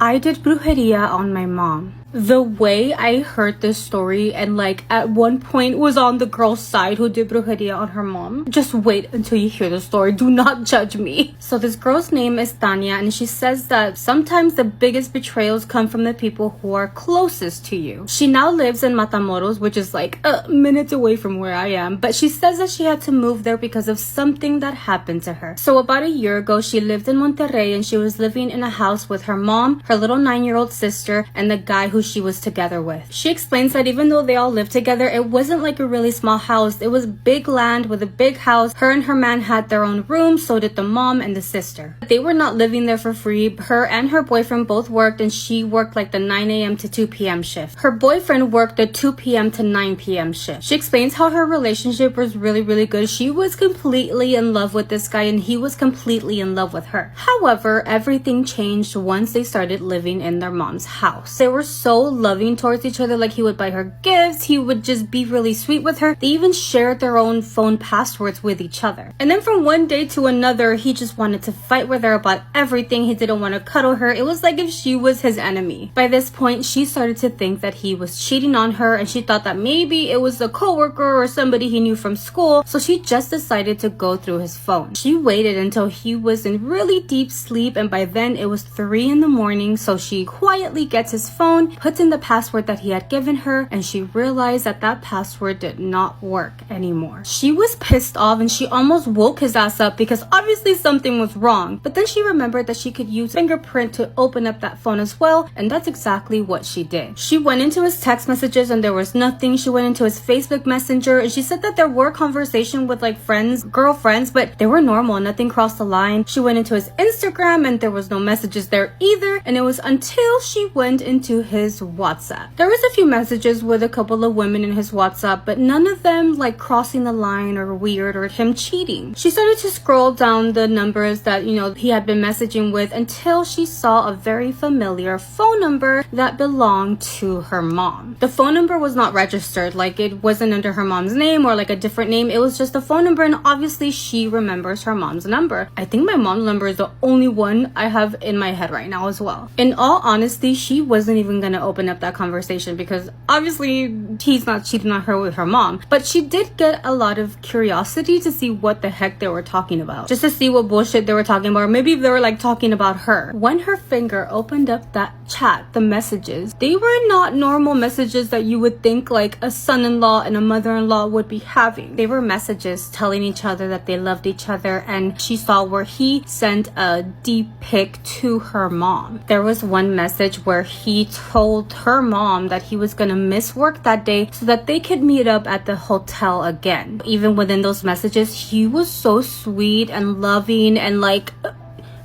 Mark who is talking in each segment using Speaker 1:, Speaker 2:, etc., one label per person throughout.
Speaker 1: I did brujeria on my mom. The way I heard this story and like at one point was on the girl's side who did brujeria on her mom. Just wait until you hear the story. Do not judge me. So this girl's name is Tanya, and she says that sometimes the biggest betrayals come from the people who are closest to you. She now lives in Matamoros, which is like minutes away from where I am, but she says that she had to move there because of something that happened to her. So about a year ago, she lived in Monterrey, and she was living in a house with her mom, her little 9-year-old sister, and the guy who she was together with. She explains that even though they all lived together, it wasn't like a really small house. It was big land with a big house. Her and her man had their own room, so did the mom and the sister. They were not living there for free. Her and her boyfriend both worked, and she worked like the 9 a.m. to 2 p.m. shift. Her boyfriend worked the 2 p.m. to 9 p.m. shift. She explains how her relationship was really good. She was completely in love with this guy, and he was completely in love with her. However, everything changed once they started living in their mom's house. They were so loving towards each other. Like, he would buy her gifts, he would just be really sweet with her. They even shared their own phone passwords with each other. And then from one day to another, he just wanted to fight with her about everything. He didn't want to cuddle her. It was like if she was his enemy. By this point, she started to think that he was cheating on her, and she thought that maybe it was a coworker or somebody he knew from school. So she just decided to go through his phone. She waited until he was in really deep sleep, and by then it was 3 in the morning. So she quietly gets his phone, puts in the password that he had given her, and she realized that that password did not work anymore. She was pissed off, and she almost woke his ass up because obviously something was wrong. But then she remembered that she could use fingerprint to open up that phone as well, and that's exactly what she did. She went into his text messages and there was nothing. She went into his Facebook Messenger, and she said that there were conversations with like friends, girlfriends, but they were normal. Nothing crossed the line. She went into his Instagram and there was no messages there either, and it was until she went into his WhatsApp. There was a few messages with a couple of women in his WhatsApp, but none of them like crossing the line or weird or him cheating. She started to scroll down the numbers that, he had been messaging with until she saw a very familiar phone number that belonged to her mom. The phone number was not registered, like it wasn't under her mom's name or like a different name. It was just a phone number, and obviously she remembers her mom's number. I think my mom's number is the only one I have in my head right now as well. In all honesty, she wasn't even gonna open up that conversation because obviously he's not cheating on her with her mom, but she did get a lot of curiosity to see what the heck they were talking about, just to see what bullshit they were talking about, or maybe they were like talking about her. When her finger opened up that chat, the messages, they were not normal messages that you would think like a son-in-law and a mother-in-law would be having. They were messages telling each other that they loved each other, and she saw where he sent a deep pic to her mom. There was one message where he told her mom that he was gonna miss work that day so that they could meet up at the hotel again. Even within those messages, he was so sweet and loving and like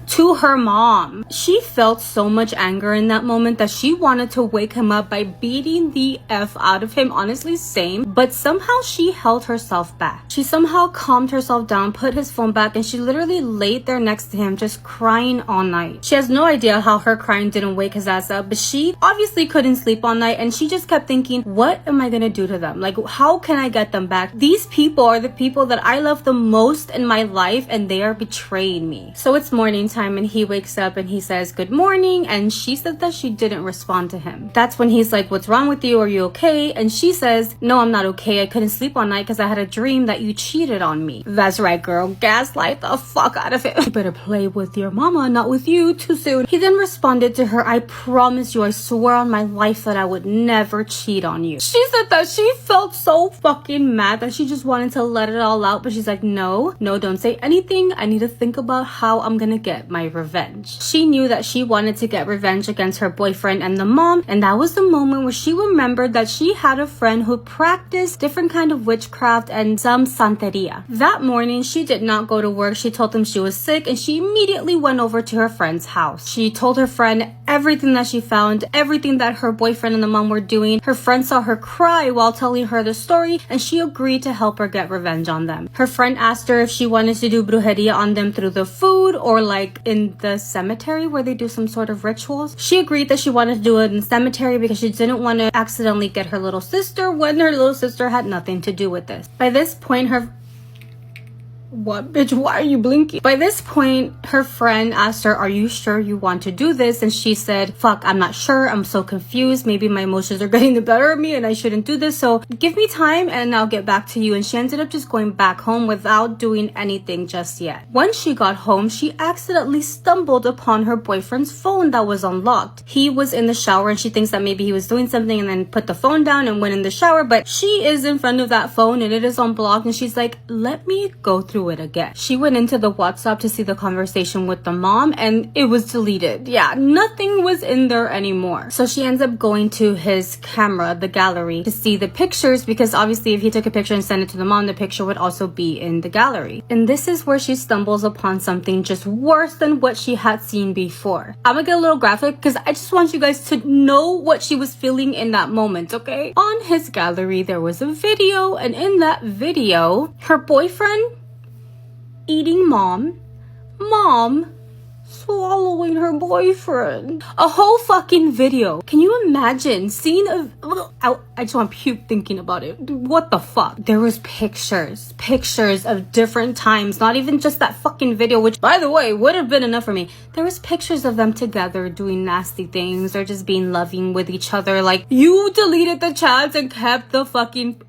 Speaker 1: to her mom. She felt so much anger in that moment that she wanted to wake him up by beating the F out of him. Honestly, same. But somehow she held herself back. She somehow calmed herself down, put his phone back, and she literally laid there next to him just crying all night. She has no idea how her crying didn't wake his ass up, but she obviously couldn't sleep all night, and she just kept thinking, what am I gonna do to them? Like, how can I get them back? These people are the people that I love the most in my life, and they are betraying me. So it's morning time, and he wakes up and he says good morning, and she said that she didn't respond to him. That's when he's like, what's wrong with you? Are you okay? And she says, no, I'm not okay. I couldn't sleep all night because I had a dream that you cheated on me. That's right, girl. Gaslight the fuck out of it. You better play with your mama, not with you, too soon. He then responded to her, I promise you, I swear on my life that I would never cheat on you. She said that she felt so fucking mad that she just wanted to let it all out, but she's like, no, don't say anything. I need to think about how I'm gonna get my revenge. She knew that she wanted to get revenge against her boyfriend and the mom, and that was the moment where she remembered that she had a friend who practiced different kind of witchcraft and some santeria. That morning, she did not go to work. She told them she was sick, and she immediately went over to her friend's house. She told her friend everything that she found, everything that her boyfriend and the mom were doing. Her friend saw her cry while telling her the story, and she agreed to help her get revenge on them. Her friend asked her if she wanted to do brujeria on them through the food or like in the cemetery where they do some sort of rituals. She agreed that she wanted to do it in the cemetery because she didn't want to accidentally get her little sister when her little sister had nothing to do with this. By this point, what, bitch, why are you blinking? By this point, her friend asked her, are you sure you want to do this? And she said, fuck, I'm not sure. I'm so confused. Maybe my emotions are getting the better of me and I shouldn't do this. So give me time and I'll get back to you. And she ended up just going back home without doing anything just yet. When she got home, she accidentally stumbled upon her boyfriend's phone that was unlocked. He was in the shower and she thinks that maybe he was doing something and then put the phone down and went in the shower. But she is in front of that phone and it is unblocked. And she's like, let me go through it again. She went into the WhatsApp to see the conversation with the mom and it was deleted. Yeah, nothing was in there anymore. So she ends up going to his camera, the gallery, to see the pictures because obviously if he took a picture and sent it to the mom, the picture would also be in the gallery. And this is where she stumbles upon something just worse than what she had seen before. I'm gonna get a little graphic because I just want you guys to know what she was feeling in that moment, okay? On his gallery, there was a video, and in that video, her boyfriend eating mom swallowing her boyfriend. A whole fucking video. Can you imagine seeing I just want to puke thinking about it. What the fuck? There was pictures of different times, not even just that fucking video, which by the way would have been enough for me. There was pictures of them together doing nasty things or just being loving with each other. Like, you deleted the chats and kept the fucking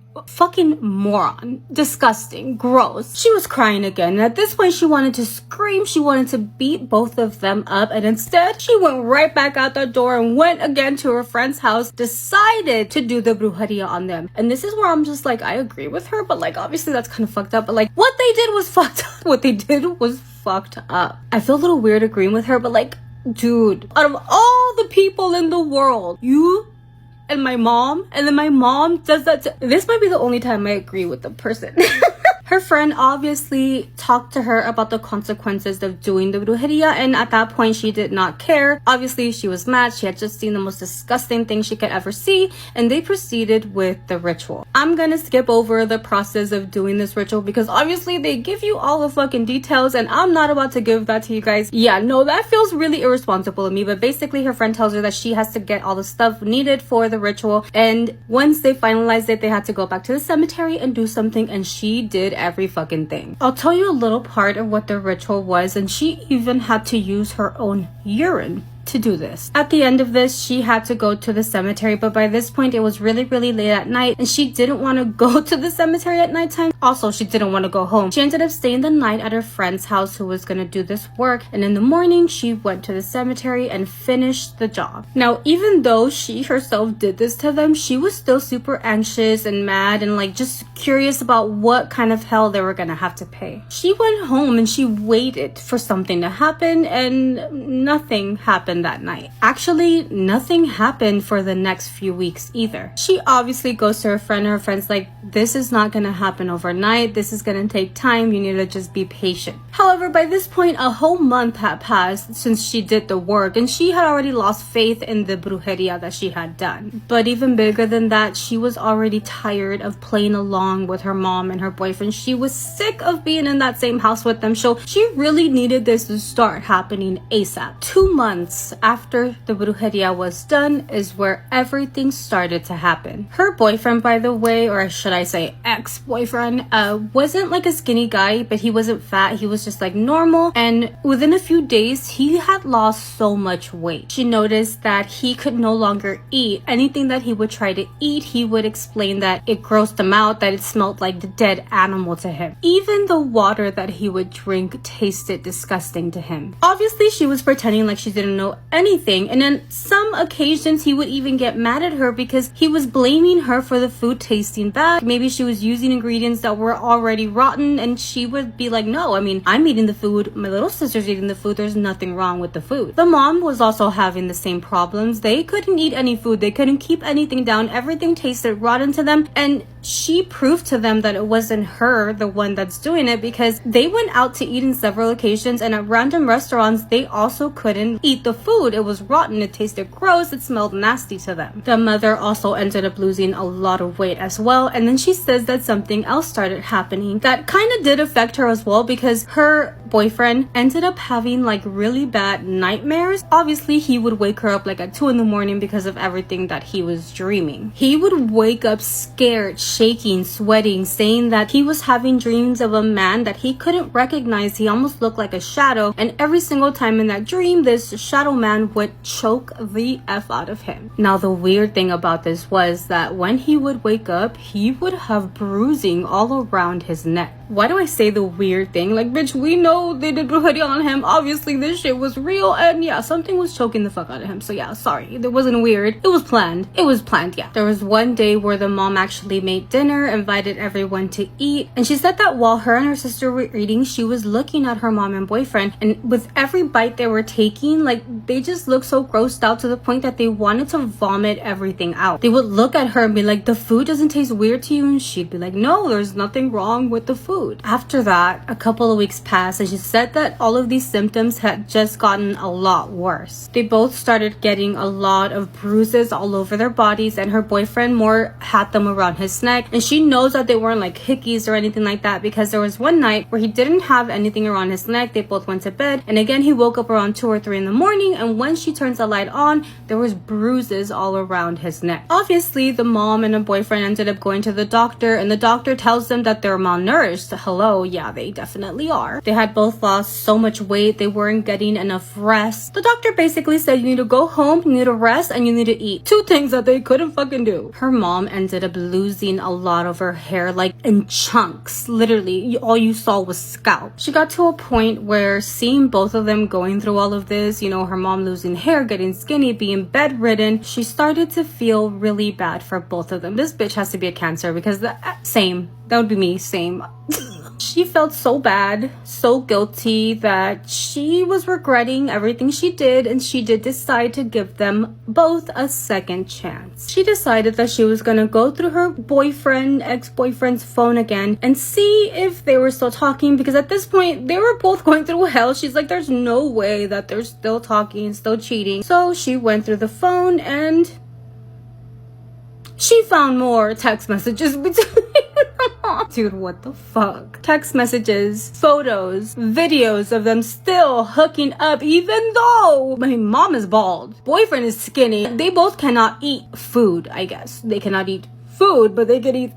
Speaker 1: moron. Disgusting. Gross. She was crying again, and at this point she wanted to scream. She wanted to beat both of them up, and instead she went right back out the door and went again to her friend's house, decided to do the bruharia on them. And this is where I'm just like, I agree with her, but like obviously that's kind of fucked up, but like what they did was fucked up. What they did was fucked up. I feel a little weird agreeing with her, but like, dude, out of all the people in the world, you and my mom, and then my mom does that this might be the only time I agree with the person. Her friend obviously talked to her about the consequences of doing the brujeria, and at that point she did not care. Obviously she was mad. She had just seen the most disgusting thing she could ever see, and they proceeded with the ritual. I'm gonna skip over the process of doing this ritual because obviously they give you all the fucking details and I'm not about to give that to you guys. Yeah, no, that feels really irresponsible of me, but basically her friend tells her that she has to get all the stuff needed for the ritual, and once they finalized it, they had to go back to the cemetery and do something, and she did every fucking thing. I'll tell you a little part of what the ritual was, and she even had to use her own urine to do this. At the end of this, she had to go to the cemetery, but by this point it was really late at night and she didn't want to go to the cemetery at nighttime. Also, she didn't want to go home. She ended up staying the night at her friend's house who was gonna do this work, and in the morning she went to the cemetery and finished the job. Now, even though she herself did this to them, she was still super anxious and mad and like just curious about what kind of hell they were gonna have to pay. She went home and she waited for something to happen, and nothing happened that night. Actually, nothing happened for the next few weeks either. She obviously goes to her friend, and her friend's like, this is not gonna happen overnight. This is gonna take time. You need to just be patient. However, by this point, a whole month had passed since she did the work, and she had already lost faith in the brujeria that she had done. But even bigger than that, she was already tired of playing along with her mom and her boyfriend. She was sick of being in that same house with them, so she really needed this to start happening ASAP. 2 months after the brujeria was done is where everything started to happen. Her boyfriend, by the way, or should I say ex-boyfriend, wasn't like a skinny guy, but he wasn't fat. He was just like normal, and within a few days he had lost so much weight. She noticed that he could no longer eat. Anything that he would try to eat, he would explain that it grossed him out, that it smelled like the dead animal to him. Even the water that he would drink tasted disgusting to him. Obviously she was pretending like she didn't know anything, and on some occasions he would even get mad at her because he was blaming her for the food tasting bad. Maybe she was using ingredients that were already rotten, and she would be like, no, I mean, I'm eating the food, my little sister's eating the food, there's nothing wrong with the food. The mom was also having the same problems. They couldn't eat any food, they couldn't keep anything down, everything tasted rotten to them, and she proved to them that it wasn't her, the one that's doing it, because they went out to eat in several occasions, and at random restaurants they also couldn't eat the food. It was rotten, it tasted gross, it smelled nasty to them. The mother also ended up losing a lot of weight as well, and then she says that something else started happening that kind of did affect her as well, because her boyfriend ended up having like really bad nightmares. Obviously he would wake her up like at 2 in the morning because of everything that he was dreaming. He would wake up scared, shaking, sweating, saying that he was having dreams of a man that he couldn't recognize. He almost looked like a shadow, and every single time in that dream, this shadow man would choke the F out of him. Now, the weird thing about this was that when he would wake up, he would have bruising all around his neck. Why do I say the weird thing? Like, bitch, we know they did bruharia on him. Obviously, this shit was real, and yeah, something was choking the fuck out of him. So yeah, sorry. It wasn't weird. It was planned. It was planned, yeah. There was one day where the mom actually made dinner, invited everyone to eat, and she said that while her and her sister were eating, she was looking at her mom and boyfriend, and with every bite they were taking, like, they just looked so grossed out to the point that they wanted to vomit everything out. They would look at her and be like, the food doesn't taste weird to you? And she'd be like, no, there's nothing wrong with the food. After that, a couple of weeks passed, and she said that all of these symptoms had just gotten a lot worse. They both started getting a lot of bruises all over their bodies, and her boyfriend more had them around his neck, and she knows that they weren't like hickeys or anything like that, because there was one night where he didn't have anything around his neck. They both went to bed, and again he woke up around 2 or 3 in the morning, and when she turns the light on, there was bruises all around his neck. Obviously, the mom and her boyfriend ended up going to the doctor, and the doctor tells them that they're malnourished. Hello, yeah, they definitely are. They had both lost so much weight, they weren't getting enough rest. The doctor basically said you need to go home, you need to rest, and you need to eat. 2 things that they couldn't fucking do. Her mom ended up losing a lot of her hair, like in chunks. Literally, all you saw was scalp. She got to a point where seeing both of them going through all of this, you know, her mom losing hair, getting skinny, being bedridden, she started to feel really bad for both of them. This bitch has to be a Cancer, because same. That would be me, same. She felt so bad, so guilty, that she was regretting everything she did, and she did decide to give them both a second chance. She decided that she was gonna go through her ex-boyfriend's phone again and see if they were still talking, because at this point they were both going through hell. She's like, there's no way that they're still talking, still cheating. So she went through the phone and she found more text messages between dude, what the fuck? Text messages, photos, videos of them still hooking up, even though my mom is bald, boyfriend is skinny. They both cannot eat food, I guess. They cannot eat food, but they could eat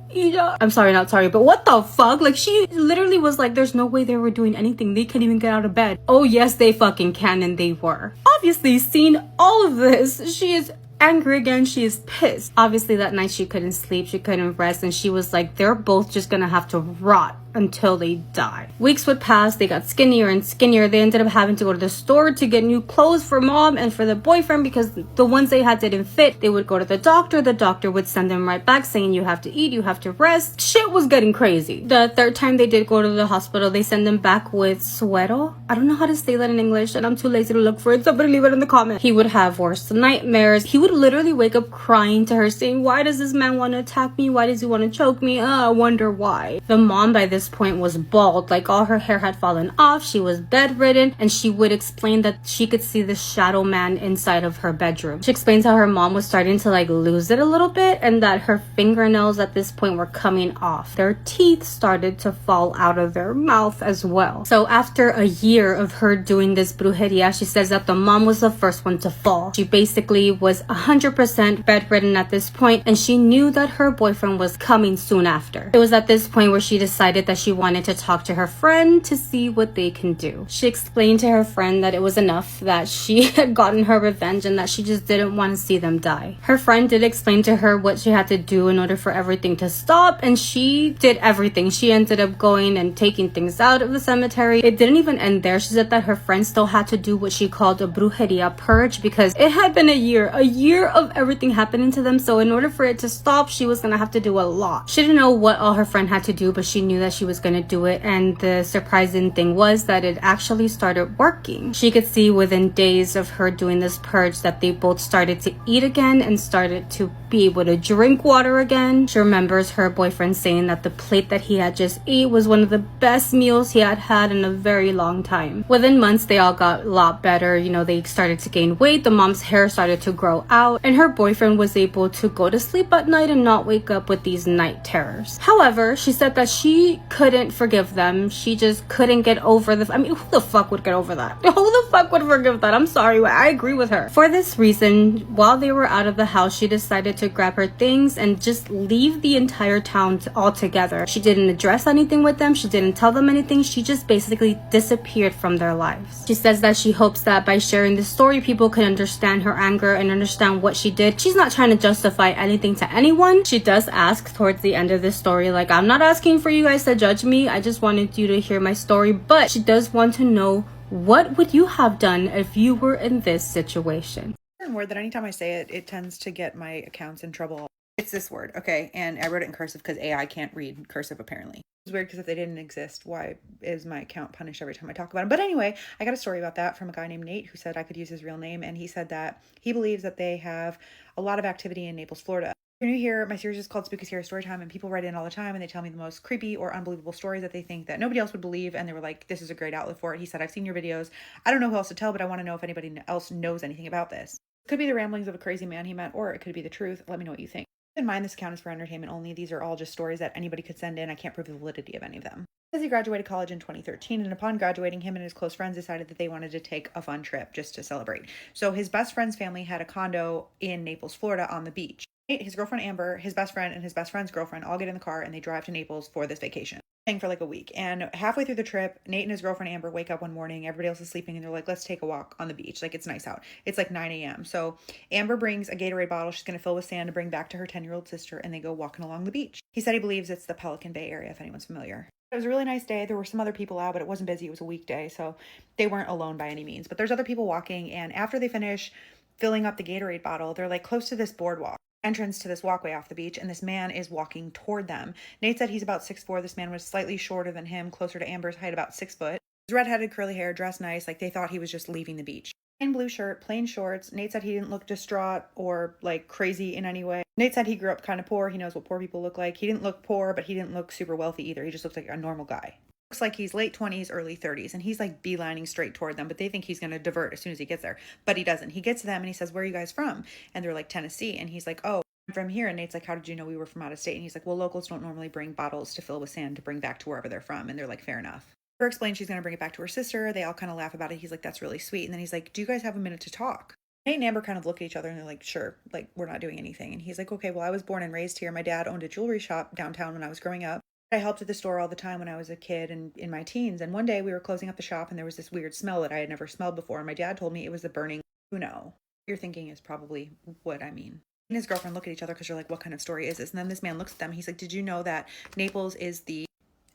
Speaker 1: I'm sorry, not sorry, but what the fuck? Like, she literally was like, there's no way they were doing anything. They couldn't even get out of bed. Oh yes, they fucking can, and they were. Obviously, seeing all of this, she is angry again. She is pissed. Obviously, that night she couldn't sleep, she couldn't rest, and she was like, they're both just gonna have to rot until they die. Weeks would pass, they got skinnier and skinnier. They ended up having to go to the store to get new clothes for mom and for the boyfriend, because the ones they had didn't fit. They would go to the doctor would send them right back saying, you have to eat, you have to rest. Shit was getting crazy. The 3rd time they did go to the hospital, they sent them back with suero. I don't know how to say that in English, and I'm too lazy to look for it. Somebody leave it in the comments. He would have worse nightmares. He would literally wake up crying to her, saying, why does this man want to attack me? Why does he want to choke me? I wonder why. The mom by this point was bald, like all her hair had fallen off. She was bedridden, and she would explain that she could see the shadow man inside of her bedroom. She explains how her mom was starting to like lose it a little bit, and that her fingernails at this point were coming off. Their teeth started to fall out of their mouth as well. So after a year of her doing this brujeria, she says that the mom was the first one to fall. She basically was 100% bedridden at this point, and she knew that her boyfriend was coming soon after. It was at this point where she decided that she wanted to talk to her friend to see what they can do. She explained to her friend that it was enough, that she had gotten her revenge, and that she just didn't want to see them die. Her friend did explain to her what she had to do in order for everything to stop, and she did everything. She ended up going and taking things out of the cemetery. It didn't even end there. She said that her friend still had to do what she called a brujeria purge, because it had been a year of everything happening to them. So in order for it to stop, she was gonna have to do a lot. She didn't know what all her friend had to do, but she knew that she was gonna do it. And the surprising thing was that it actually started working. She could see within days of her doing this purge that they both started to eat again and started to be able to drink water again. She remembers her boyfriend saying that the plate that he had just ate was one of the best meals he had had in a very long time. Within months, they all got a lot better. You know, they started to gain weight, the mom's hair started to grow out, and her boyfriend was able to go to sleep at night and not wake up with these night terrors. However, she said that she couldn't forgive them. She just couldn't get over I mean, who the fuck would get over that? Who the fuck would forgive that? I'm sorry, I agree with her. For this reason, while they were out of the house, she decided to grab her things and just leave the entire town altogether. She didn't address anything with them. She didn't tell them anything. She just basically disappeared from their lives. She says that she hopes that by sharing this story, people can understand her anger and understand what she did. She's not trying to justify anything to anyone. She does ask towards the end of this story, like, I'm not asking for you guys to judge me. I just wanted you to hear my story. But she does want to know, what would you have done if you were in this situation?
Speaker 2: Word that anytime I say it, it tends to get my accounts in trouble. It's this word, okay? And I wrote it in cursive because AI can't read cursive, apparently. It's weird because if they didn't exist, why is my account punished every time I talk about them? But anyway, I got a story about that from a guy named Nate who said I could use his real name. And he said that he believes that they have a lot of activity in Naples, Florida. If you're new here, my series is called Spooky Scary Storytime, and people write in all the time and they tell me the most creepy or unbelievable stories that they think that nobody else would believe, and they were like, this is a great outlet for it. He said, I've seen your videos. I don't know who else to tell, but I want to know if anybody else knows anything about this. It could be the ramblings of a crazy man he met, or it could be the truth. Let me know what you think. Keep in mind, this account is for entertainment only. These are all just stories that anybody could send in. I can't prove the validity of any of them. He says he graduated college in 2013, and upon graduating, him and his close friends decided that they wanted to take a fun trip just to celebrate. So his best friend's family had a condo in Naples, Florida on the beach. His girlfriend Amber, his best friend, and his best friend's girlfriend all get in the car and they drive to Naples for this vacation. For like a week. And halfway through the trip, Nate and his girlfriend Amber wake up one morning. Everybody else is sleeping and they're like, let's take a walk on the beach. Like, it's nice out. It's like 9 a.m. So Amber brings a Gatorade bottle she's going to fill with sand to bring back to her 10-year-old sister, and they go walking along the beach. He said he believes it's the Pelican Bay area, if anyone's familiar. It was a really nice day. There were some other people out, but it wasn't busy. It was a weekday, so they weren't alone by any means. But there's other people walking, and after they finish filling up the Gatorade bottle, they're like close to this boardwalk entrance to this walkway off the beach, and this man is walking toward them. Nate said he's about 6'4". This man was slightly shorter than him, closer to Amber's height, about 6 foot. He's redheaded, curly hair, dressed nice, like they thought he was just leaving the beach. Plain blue shirt, plain shorts. Nate said he didn't look distraught or like crazy in any way. Nate said he grew up kind of poor. He knows what poor people look like. He didn't look poor, but he didn't look super wealthy either. He just looks like a normal guy. Looks like he's late 20s, early 30s, and he's like beelining straight toward them, but they think he's going to divert as soon as he gets there. But he doesn't. He gets to them and he says, where are you guys from? And they're like, Tennessee. And he's like, oh, I'm from here. And Nate's like, how did you know we were from out of state? And he's like, well, locals don't normally bring bottles to fill with sand to bring back to wherever they're from. And they're like, fair enough. Her explains she's going to bring it back to her sister. They all kind of laugh about it. He's like, that's really sweet. And then he's like, do you guys have a minute to talk? Nate and Amber kind of look at each other and they're like, sure, like, we're not doing anything. And he's like, okay, well, I was born and raised here. My dad owned a jewelry shop downtown when I was growing up. I helped at the store all the time when I was a kid and in my teens. And one day we were closing up the shop and there was this weird smell that I had never smelled before. And my dad told me it was the burning Uno. You're thinking is probably what I mean. And his girlfriend look at each other because they're like, what kind of story is this? And then this man looks at them. He's like, did you know that Naples is the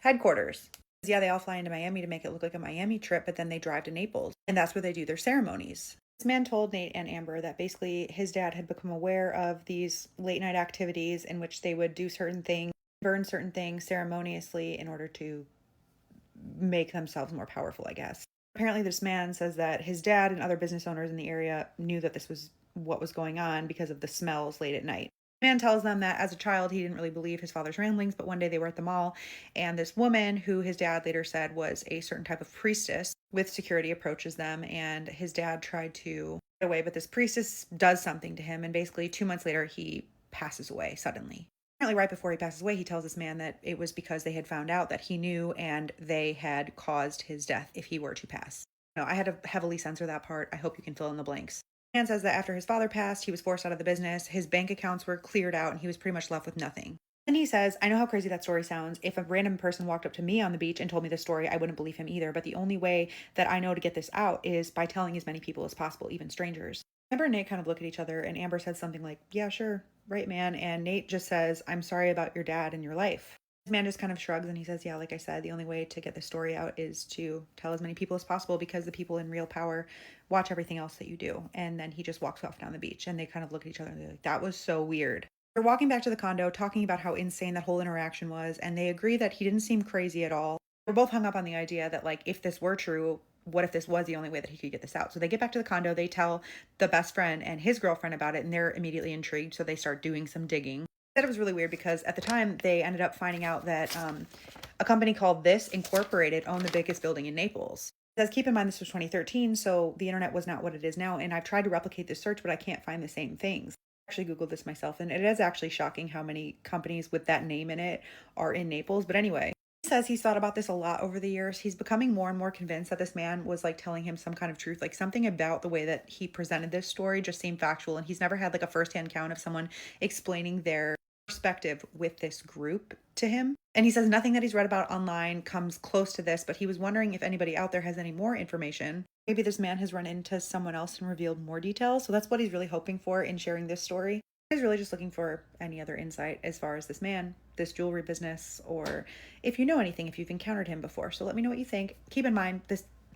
Speaker 2: headquarters? Yeah, they all fly into Miami to make it look like a Miami trip, but then they drive to Naples. And that's where they do their ceremonies. This man told Nate and Amber that basically his dad had become aware of these late night activities in which they would do certain things, burn certain things ceremoniously in order to make themselves more powerful, I guess. Apparently this man says that his dad and other business owners in the area knew that this was what was going on because of the smells late at night. The man tells them that as a child he didn't really believe his father's ramblings, but one day they were at the mall and this woman, who his dad later said was a certain type of priestess with security, approaches them, and his dad tried to get away, but this priestess does something to him, and basically 2 months later he passes away suddenly. Apparently right before he passes away, he tells this man that it was because they had found out that he knew and they had caused his death if he were to pass. No, I had to heavily censor that part. I hope you can fill in the blanks. The man says that after his father passed, he was forced out of the business, his bank accounts were cleared out, and he was pretty much left with nothing. Then he says, I know how crazy that story sounds. If a random person walked up to me on the beach and told me this story, I wouldn't believe him either. But the only way that I know to get this out is by telling as many people as possible, even strangers. Amber and Nate kind of look at each other, and Amber says something like, yeah, sure, right, man. And Nate just says, I'm sorry about your dad and your life. This man just kind of shrugs and he says, yeah, like I said, the only way to get the story out is to tell as many people as possible because the people in real power watch everything else that you do. And then he just walks off down the beach, and they kind of look at each other and they're like, that was so weird. They're walking back to the condo, talking about how insane that whole interaction was, and they agree that he didn't seem crazy at all. We're both hung up on the idea that, like, if this were true, what if this was the only way that he could get this out? So they get back to the condo, they tell the best friend and his girlfriend about it, and they're immediately intrigued, so they start doing some digging. It was really weird because at the time they ended up finding out that a company called This Incorporated owned the biggest building in Naples. It says, keep in mind this was 2013, so the internet was not what it is now, and I've tried to replicate this search, but I can't find the same things. I actually Googled this myself, and it is actually shocking how many companies with that name in it are in Naples. But anyway, Says he's thought about this a lot over the years. He's becoming more and more convinced that this man was like telling him some kind of truth, like something about the way that he presented this story just seemed factual, and he's never had like a firsthand account of someone explaining their perspective with this group to him. And he says nothing that he's read about online comes close to this, but he was wondering if anybody out there has any more information. Maybe this man has run into someone else and revealed more details. So that's what he's really hoping for in sharing this story. He's really just looking for any other insight as far as this man, this jewelry business, or if you know anything, if you've encountered him before. So let me know what you think. Keep in mind,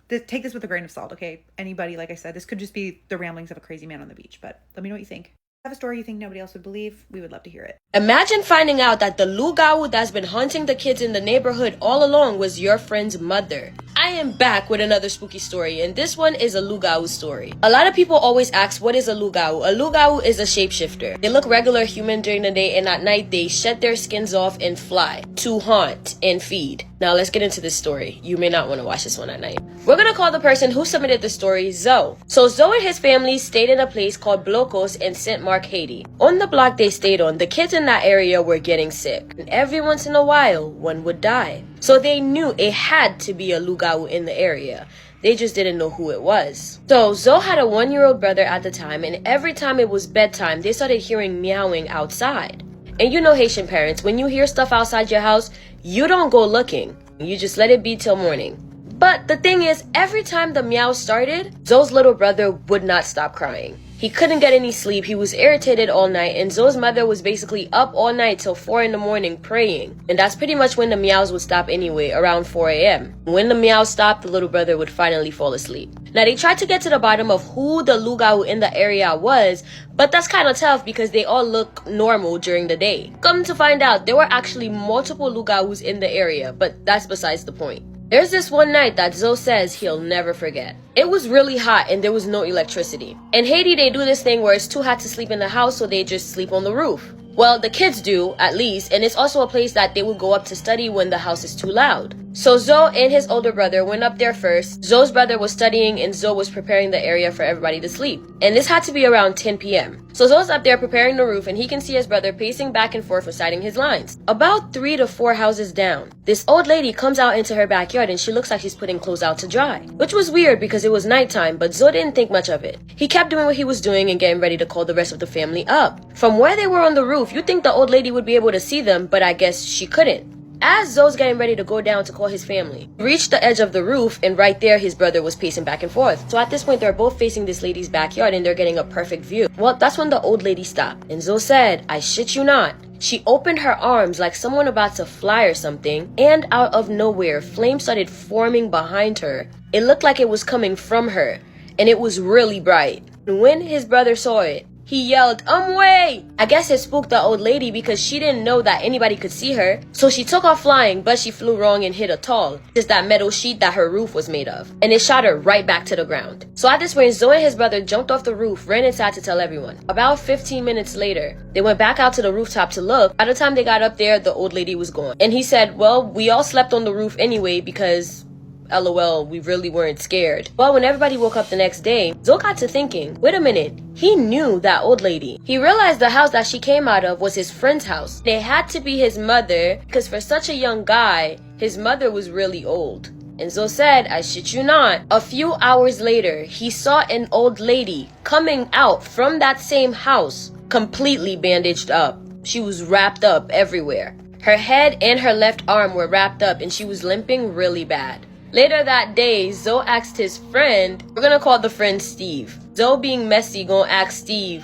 Speaker 2: take this with a grain of salt, okay? Anybody, like I said, this could just be the ramblings of a crazy man on the beach, but let me know what you think. Have a story you think nobody else would believe, we would love to hear it.
Speaker 3: Imagine finding out that the lugau that's been haunting the kids in the neighborhood all along was your friend's mother. I am back with another spooky story, and this one is a lugau story. A lot of people always ask, what is a lugau? A lugau is a shapeshifter. They look regular human during the day, and at night they shed their skins off and fly to haunt and feed. Now let's get into this story. You may not want to watch this one at night. We're gonna call the person who submitted the story Zoe. So Zoe and his family stayed in a place called Blocos in St. Mark, Haiti. On the block they stayed on, the kids in that area were getting sick, and every once in a while one would die. So they knew it had to be a lugau in the area. They just didn't know who it was. So Zoe had a 1-year-old brother at the time, and every time it was bedtime they started hearing meowing outside. And you know Haitian parents, when you hear stuff outside your house, you don't go looking. You just let it be till morning. But the thing is, every time the meow started, Zoe's little brother would not stop crying. He couldn't get any sleep, he was irritated all night, and Zoe's mother was basically up all night till 4 in the morning praying. And that's pretty much when the meows would stop anyway, around 4 a.m. When the meows stopped, the little brother would finally fall asleep. Now they tried to get to the bottom of who the lugau in the area was, but that's kind of tough because they all look normal during the day. Come to find out, there were actually multiple lugaus in the area, but that's besides the point. There's this one night that Zoe says he'll never forget. It was really hot and there was no electricity. In Haiti, they do this thing where it's too hot to sleep in the house, so they just sleep on the roof. Well, the kids do, at least, and it's also a place that they would go up to study when the house is too loud. So Zoe and his older brother went up there first. Zoe's brother was studying and Zoe was preparing the area for everybody to sleep. And this had to be around 10 p.m. So Zoe's up there preparing the roof, and he can see his brother pacing back and forth reciting his lines. About 3 to 4 houses down, this old lady comes out into her backyard and she looks like she's putting clothes out to dry. Which was weird because it was nighttime, but Zoe didn't think much of it. He kept doing what he was doing and getting ready to call the rest of the family up. From where they were on the roof, you'd think the old lady would be able to see them, but I guess she couldn't. As Zoe's getting ready to go down to call his family, he reached the edge of the roof, and right there his brother was pacing back and forth. So at this point they're both facing this lady's backyard and they're getting a perfect view. Well, that's when the old lady stopped, and Zoe said, I shit you not, she opened her arms like someone about to fly or something, and out of nowhere flames started forming behind her. It looked like it was coming from her, and it was really bright. And when his brother saw it, he yelled, "Way!" I guess it spooked the old lady because she didn't know that anybody could see her. So she took off flying, but she flew wrong and hit a tall, just that metal sheet that her roof was made of. And it shot her right back to the ground. So at this point, Zoe and his brother jumped off the roof, ran inside to tell everyone. About 15 minutes later, they went back out to the rooftop to look. By the time they got up there, the old lady was gone. And he said, well, we all slept on the roof anyway because LOL, we really weren't scared. Well, when everybody woke up the next day, Zoe got to thinking, wait a minute, he knew that old lady. He realized the house that she came out of was his friend's house. It had to be his mother because for such a young guy, his mother was really old. And Zoe said, I shit you not, a few hours later, he saw an old lady coming out from that same house, completely bandaged up. She was wrapped up everywhere. Her head and her left arm were wrapped up and she was limping really bad. Later that day, Zoe asked his friend, we're gonna call the friend Steve. Zoe being messy gonna ask Steve,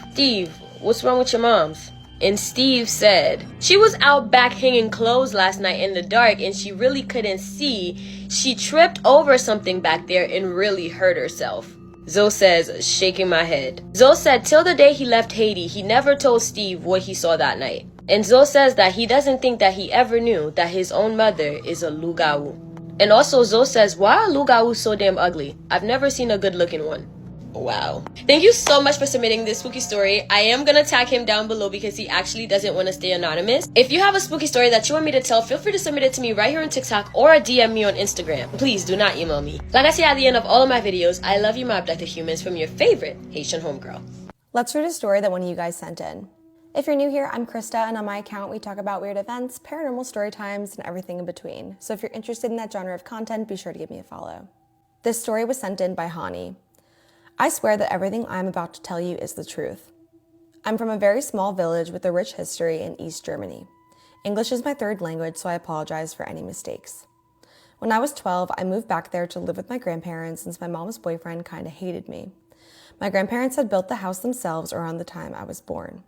Speaker 3: what's wrong with your moms? And Steve said, she was out back hanging clothes last night in the dark and she really couldn't see. She tripped over something back there and really hurt herself. Zoe says, shaking my head. Zoe said till the day he left Haiti, he never told Steve what he saw that night. And Zoe says that he doesn't think that he ever knew that his own mother is a lugau. And also Zoe says, why are lugau so damn ugly? I've never seen a good looking one. Wow. Thank you so much for submitting this spooky story. I am gonna tag him down below because he actually doesn't want to stay anonymous. If you have a spooky story that you want me to tell, feel free to submit it to me right here on TikTok or DM me on Instagram. Please do not email me. Like I say at the end of all of my videos, I love you, my abducted humans, from your favorite Haitian homegirl.
Speaker 4: Let's read a story that one of you guys sent in. If you're new here, I'm Krista, and on my account, we talk about weird events, paranormal story times, and everything in between. So if you're interested in that genre of content, be sure to give me a follow. This story was sent in by Hani. I swear that everything I'm about to tell you is the truth. I'm from a very small village with a rich history in East Germany. English is my third language, so I apologize for any mistakes. When I was 12, I moved back there to live with my grandparents since my mom's boyfriend kind of hated me. My grandparents had built the house themselves around the time I was born.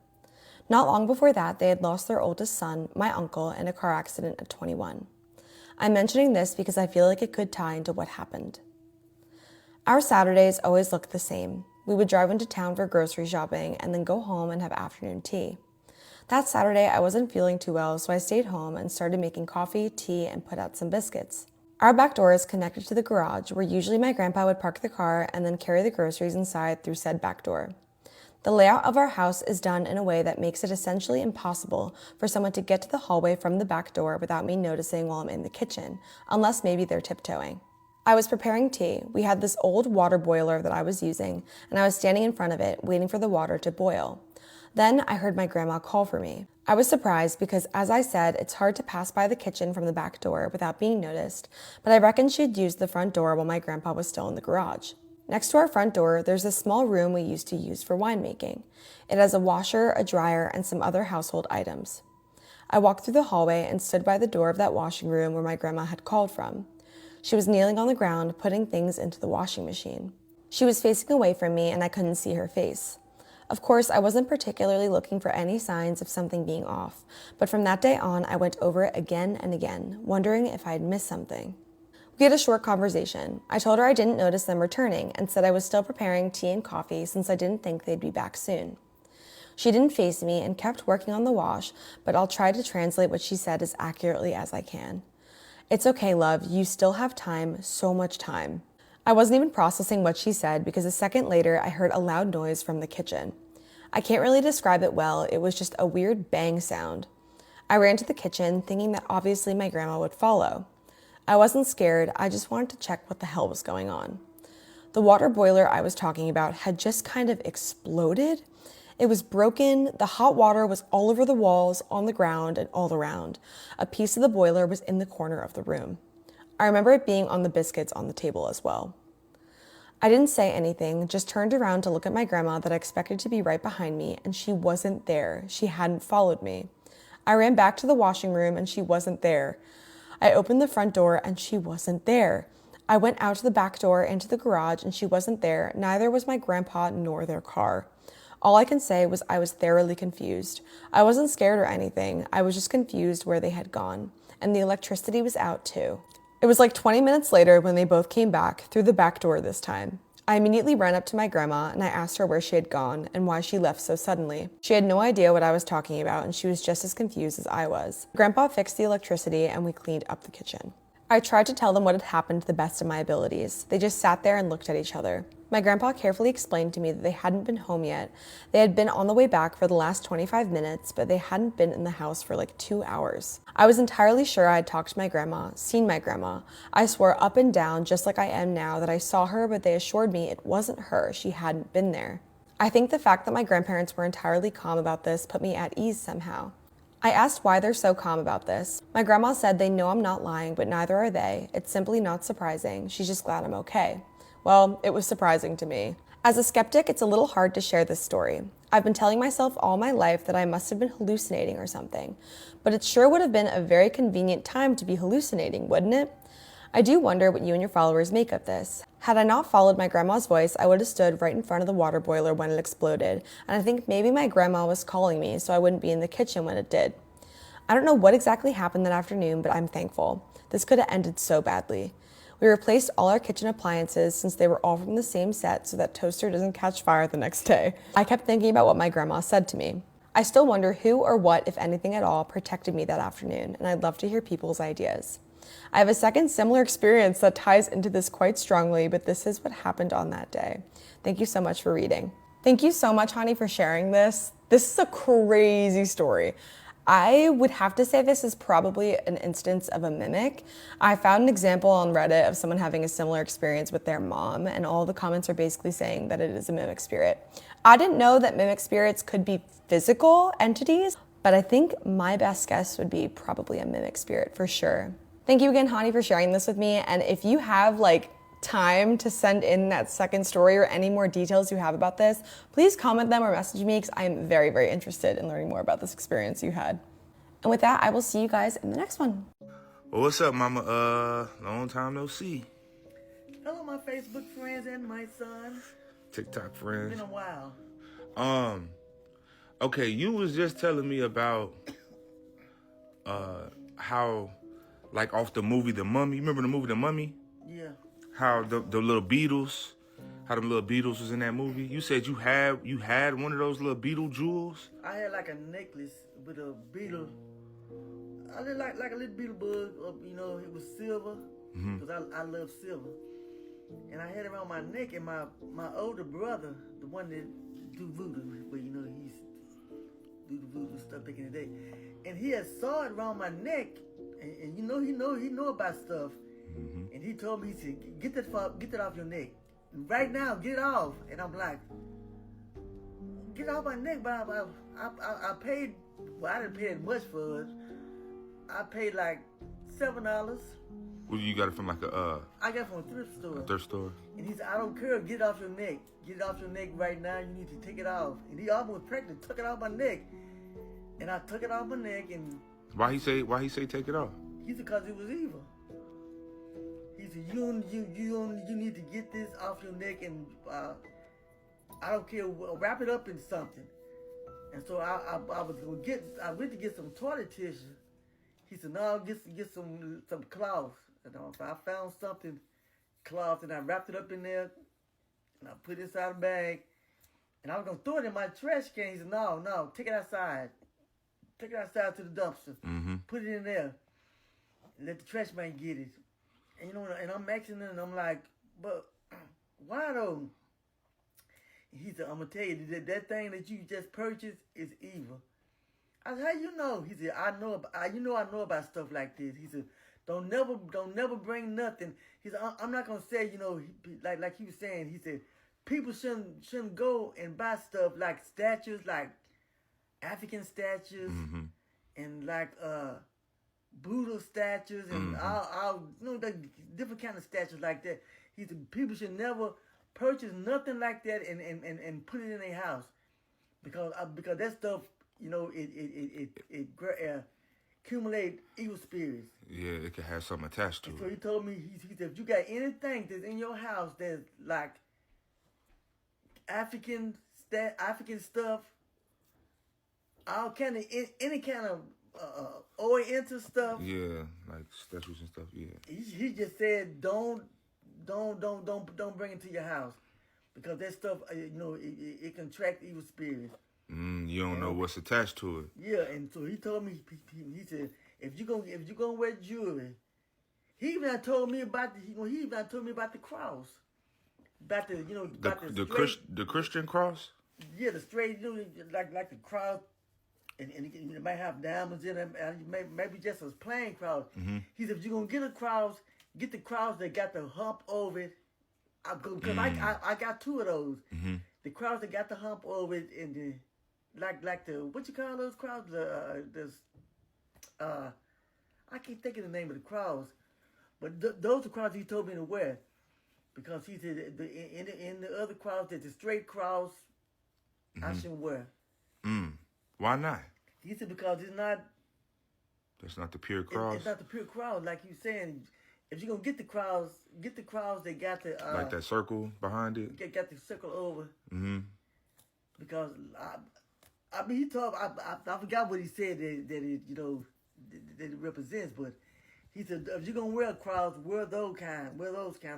Speaker 4: Not long before that, they had lost their oldest son, my uncle, in a car accident at 21. I'm mentioning this because I feel like it could tie into what happened. Our Saturdays always looked the same. We would drive into town for grocery shopping and then go home and have afternoon tea. That Saturday, I wasn't feeling too well, so I stayed home and started making coffee, tea, and put out some biscuits. Our back door is connected to the garage, where usually my grandpa would park the car and then carry the groceries inside through said back door. The layout of our house is done in a way that makes it essentially impossible for someone to get to the hallway from the back door without me noticing while I'm in the kitchen, unless maybe they're tiptoeing. I was preparing tea. We had this old water boiler that I was using, and I was standing in front of it, waiting for the water to boil. Then I heard my grandma call for me. I was surprised because, as I said, it's hard to pass by the kitchen from the back door without being noticed, but I reckoned she'd used the front door while my grandpa was still in the garage. Next to our front door, there's a small room we used to use for winemaking. It has a washer, a dryer, and some other household items. I walked through the hallway and stood by the door of that washing room where my grandma had called from. She was kneeling on the ground, putting things into the washing machine. She was facing away from me, and I couldn't see her face. Of course, I wasn't particularly looking for any signs of something being off, but from that day on, I went over it again and again, wondering if I had missed something. We had a short conversation. I told her I didn't notice them returning and said I was still preparing tea and coffee since I didn't think they'd be back soon. She didn't face me and kept working on the wash, but I'll try to translate what she said as accurately as I can. It's okay, love. You still have time, so much time. I wasn't even processing what she said because a second later I heard a loud noise from the kitchen. I can't really describe it well. It was just a weird bang sound. I ran to the kitchen thinking that obviously my grandma would follow. I wasn't scared, I just wanted to check what the hell was going on. The water boiler I was talking about had just kind of exploded. It was broken, the hot water was all over the walls, on the ground, and all around. A piece of the boiler was in the corner of the room. I remember it being on the biscuits on the table as well. I didn't say anything, just turned around to look at my grandma that I expected to be right behind me, and she wasn't there. She hadn't followed me. I ran back to the washing room, and she wasn't there. I opened the front door and she wasn't there. I went out to the back door into the garage and she wasn't there. Neither was my grandpa nor their car. All I can say was I was thoroughly confused. I wasn't scared or anything. I was just confused where they had gone. And the electricity was out too. It was like 20 minutes later when they both came back, through the back door this time. I immediately ran up to my grandma and I asked her where she had gone and why she left so suddenly. She had no idea what I was talking about and she was just as confused as I was. Grandpa fixed the electricity and we cleaned up the kitchen. I tried to tell them what had happened to the best of my abilities. They just sat there and looked at each other. My grandpa carefully explained to me that they hadn't been home yet. They had been on the way back for the last 25 minutes, but they hadn't been in the house for like 2 hours. I was entirely sure I had talked to my grandma, seen my grandma. I swore up and down, just like I am now, that I saw her, but they assured me it wasn't her. She hadn't been there. I think the fact that my grandparents were entirely calm about this put me at ease somehow. I asked why they're so calm about this. My grandma said they know I'm not lying, but neither are they. It's simply not surprising. She's just glad I'm okay. Well, it was surprising to me. As a skeptic, it's a little hard to share this story. I've been telling myself all my life that I must have been hallucinating or something, but it sure would have been a very convenient time to be hallucinating, wouldn't it? I do wonder what you and your followers make of this. Had I not followed my grandma's voice, I would have stood right in front of the water boiler when it exploded, and I think maybe my grandma was calling me so I wouldn't be in the kitchen when it did. I don't know what exactly happened that afternoon, but I'm thankful. This could have ended so badly. We replaced all our kitchen appliances since they were all from the same set so that toaster doesn't catch fire the next day. I kept thinking about what my grandma said to me. I still wonder who or what, if anything at all, protected me that afternoon, and I'd love to hear people's ideas. I have a second similar experience that ties into this quite strongly, but this is what happened on that day. Thank you so much for reading. Thank you so much, Hani, for sharing this. This is a crazy story. I would have to say this is probably an instance of a mimic. I found an example on Reddit of someone having a similar experience with their mom, and all the comments are basically saying that it is a mimic spirit. I didn't know that mimic spirits could be physical entities, but I think my best guess would be probably a mimic spirit for sure. Thank you again, Hani, for sharing this with me. And if you have time to send in that second story or any more details you have about this, please comment them or message me because I am very, very interested in learning more about this experience you had. And with that, I will see you guys in the next one.
Speaker 5: Well, what's up, mama? Long time no see.
Speaker 6: Hello, my Facebook friends and my son.
Speaker 5: TikTok friends.
Speaker 6: Been a while.
Speaker 5: Okay, you was just telling me about how, off the movie The Mummy. You remember the movie The Mummy?
Speaker 6: Yeah.
Speaker 5: How the little beetles, how them little beetles was in that movie. You said you had one of those little beetle jewels.
Speaker 6: I had a necklace with a beetle. I did like a little beetle bug. It was silver because I love silver. And I had it around my neck. And my older brother, the one that do voodoo, but he's do the voodoo stuff back in the day, and he had saw it around my neck, and he know about stuff. And he told me, he said, get that off your neck. Right now, get it off. And I'm like, get it off my neck, but I paid, well, I didn't pay as much for it. I paid like $7.
Speaker 5: Well, you got it from
Speaker 6: I got it from a thrift store.
Speaker 5: a thrift store?
Speaker 6: And he said, I don't care, get it off your neck. Get it off your neck right now, you need to take it off. And he almost pregnant, took it off my neck. And I took it off my neck, and
Speaker 5: Why he say take it off?
Speaker 6: he said, because it was evil. He said, you need to get this off your neck, and I don't care, wrap it up in something. And so I went to get some toilet tissue. He said, no, get some cloth. And I found something, cloth, and I wrapped it up in there, and I put it inside a bag, and I was gonna throw it in my trash can. He said, no, take it outside. Take it outside to the dumpster. Put it in there, and let the trash man get it. And and I'm asking him, and I'm like, but why though? He said, I'm gonna tell you that thing that you just purchased is evil. I said, how you know? He said, I know about stuff like this. He said, don't never bring nothing. He said, I'm not gonna say, like he was saying. He said, people shouldn't go and buy stuff like statues, like African statues, and like Buddha statues, and all the different kind of statues like that. He said, people should never purchase nothing like that and put it in their house because that stuff, it accumulate evil spirits.
Speaker 5: Yeah, it could have something attached to
Speaker 6: and
Speaker 5: it.
Speaker 6: So he told me, he said, if you got anything that's in your house that's like African stuff, all kind of any kind of Oriental stuff.
Speaker 5: Yeah, like statues and stuff. Yeah.
Speaker 6: He just said, don't bring it to your house because that stuff, it can attract evil spirits.
Speaker 5: You don't know what's attached to it.
Speaker 6: Yeah, and so he told me, he said, if you gonna wear jewelry, he even told me about the cross, about
Speaker 5: the Christian cross.
Speaker 6: Yeah, the straight, like the cross, and it might have diamonds in it, and maybe just a plain cross. He said, if you're gonna get a cross, get the cross that got the hump over it. Because I got two of those. The cross that got the hump over it, and the like the, what you call those crowds? I can't think of the name of the cross, but those are crowds he told me to wear, because he said in the other cross, there's the straight cross I shouldn't wear.
Speaker 5: Why not?
Speaker 6: He said because it's not.
Speaker 5: That's not the pure cross.
Speaker 6: It's not the pure cross, like you saying. If you're gonna get the cross that got the
Speaker 5: like that circle behind it.
Speaker 6: Got the circle over. Because he told I forgot what he said that it represents, but he said if you're gonna wear a cross, wear those kind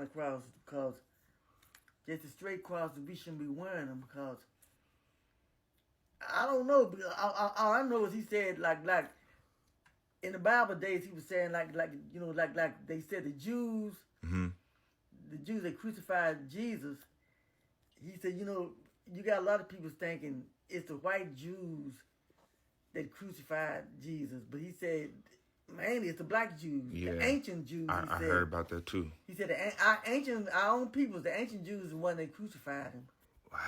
Speaker 6: of crosses, because just the straight crosses we shouldn't be wearing them, because I don't know. All I know is he said like in the Bible days he was saying like they said the Jews that crucified Jesus. He said you got a lot of people thinking it's the white Jews that crucified Jesus, but he said mainly it's the black Jews, the ancient Jews.
Speaker 5: I heard about that too.
Speaker 6: He said our own peoples, the ancient Jews, the one that crucified him.
Speaker 5: Wow.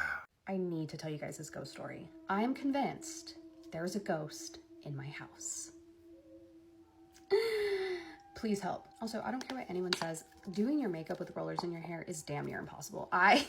Speaker 7: I need to tell you guys this ghost story. I am convinced there's a ghost in my house. Please help. Also, I don't care what anyone says. Doing your makeup with rollers in your hair is damn near impossible. I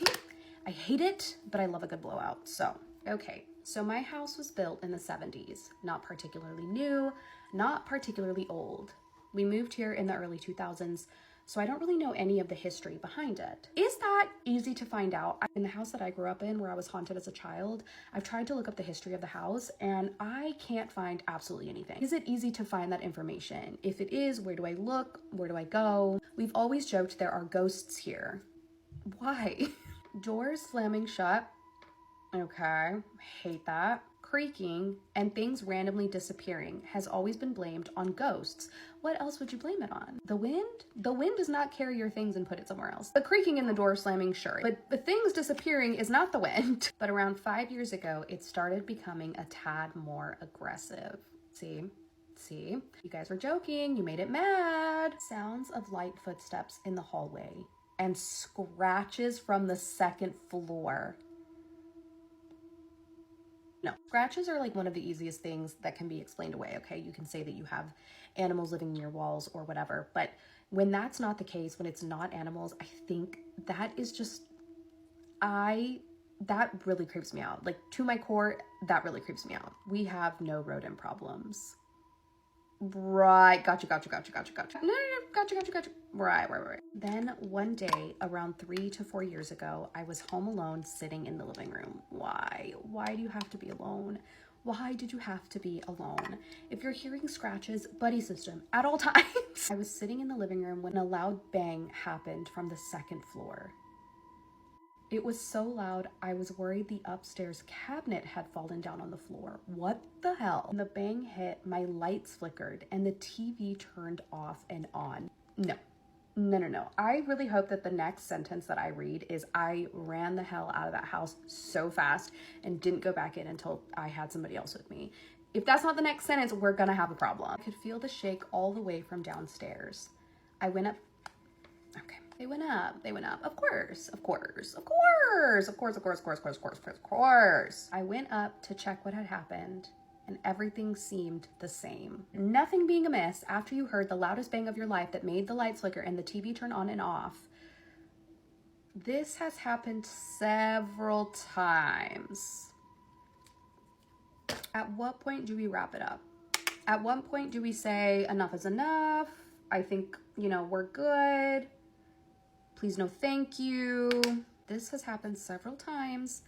Speaker 7: hate it, but I love a good blowout. So, okay. So my house was built in the 70s. Not particularly new, not particularly old. We moved here in the early 2000s, so I don't really know any of the history behind it. Is that easy to find out? In the house that I grew up in, where I was haunted as a child, I've tried to look up the history of the house, and I can't find absolutely anything. Is it easy to find that information? If it is, where do I look? Where do I go? We've always joked there are ghosts here. Why? Doors slamming shut. Okay, hate that. Creaking and things randomly disappearing has always been blamed on ghosts. What else would you blame it on? The wind? The wind does not carry your things and put it somewhere else. The creaking and the door slamming, sure, but the things disappearing is not the wind. But around 5 years ago, it started becoming a tad more aggressive. See? You guys were joking, you made it mad. Sounds of light footsteps in the hallway and scratches from the second floor. No, scratches are like one of the easiest things that can be explained away, okay? You can say that you have animals living in your walls or whatever, but when that's not the case, when it's not animals, I think that is just, that really creeps me out. Like, to my core, that really creeps me out. We have no rodent problems. Right, gotcha. No, gotcha. Right. Then one day, around 3 to 4 years ago, I was home alone sitting in the living room. Why? Why do you have to be alone? Why did you have to be alone? If you're hearing scratches, buddy system at all times. I was sitting in the living room when a loud bang happened from the second floor. It was so loud, I was worried the upstairs cabinet had fallen down on the floor. What the hell? When the bang hit, my lights flickered and the TV turned off and on. No. I really hope that the next sentence that I read is I ran the hell out of that house so fast and didn't go back in until I had somebody else with me. If that's not the next sentence, we're gonna have a problem. I could feel the shake all the way from downstairs. I went up. Okay. They went up. Of course. I went up to check what had happened, and everything seemed the same. Nothing being amiss, after you heard the loudest bang of your life that made the lights flicker and the TV turn on and off. This has happened several times. At what point do we wrap it up? At what point do we say enough is enough? I think, we're good. Please no thank you. This has happened several times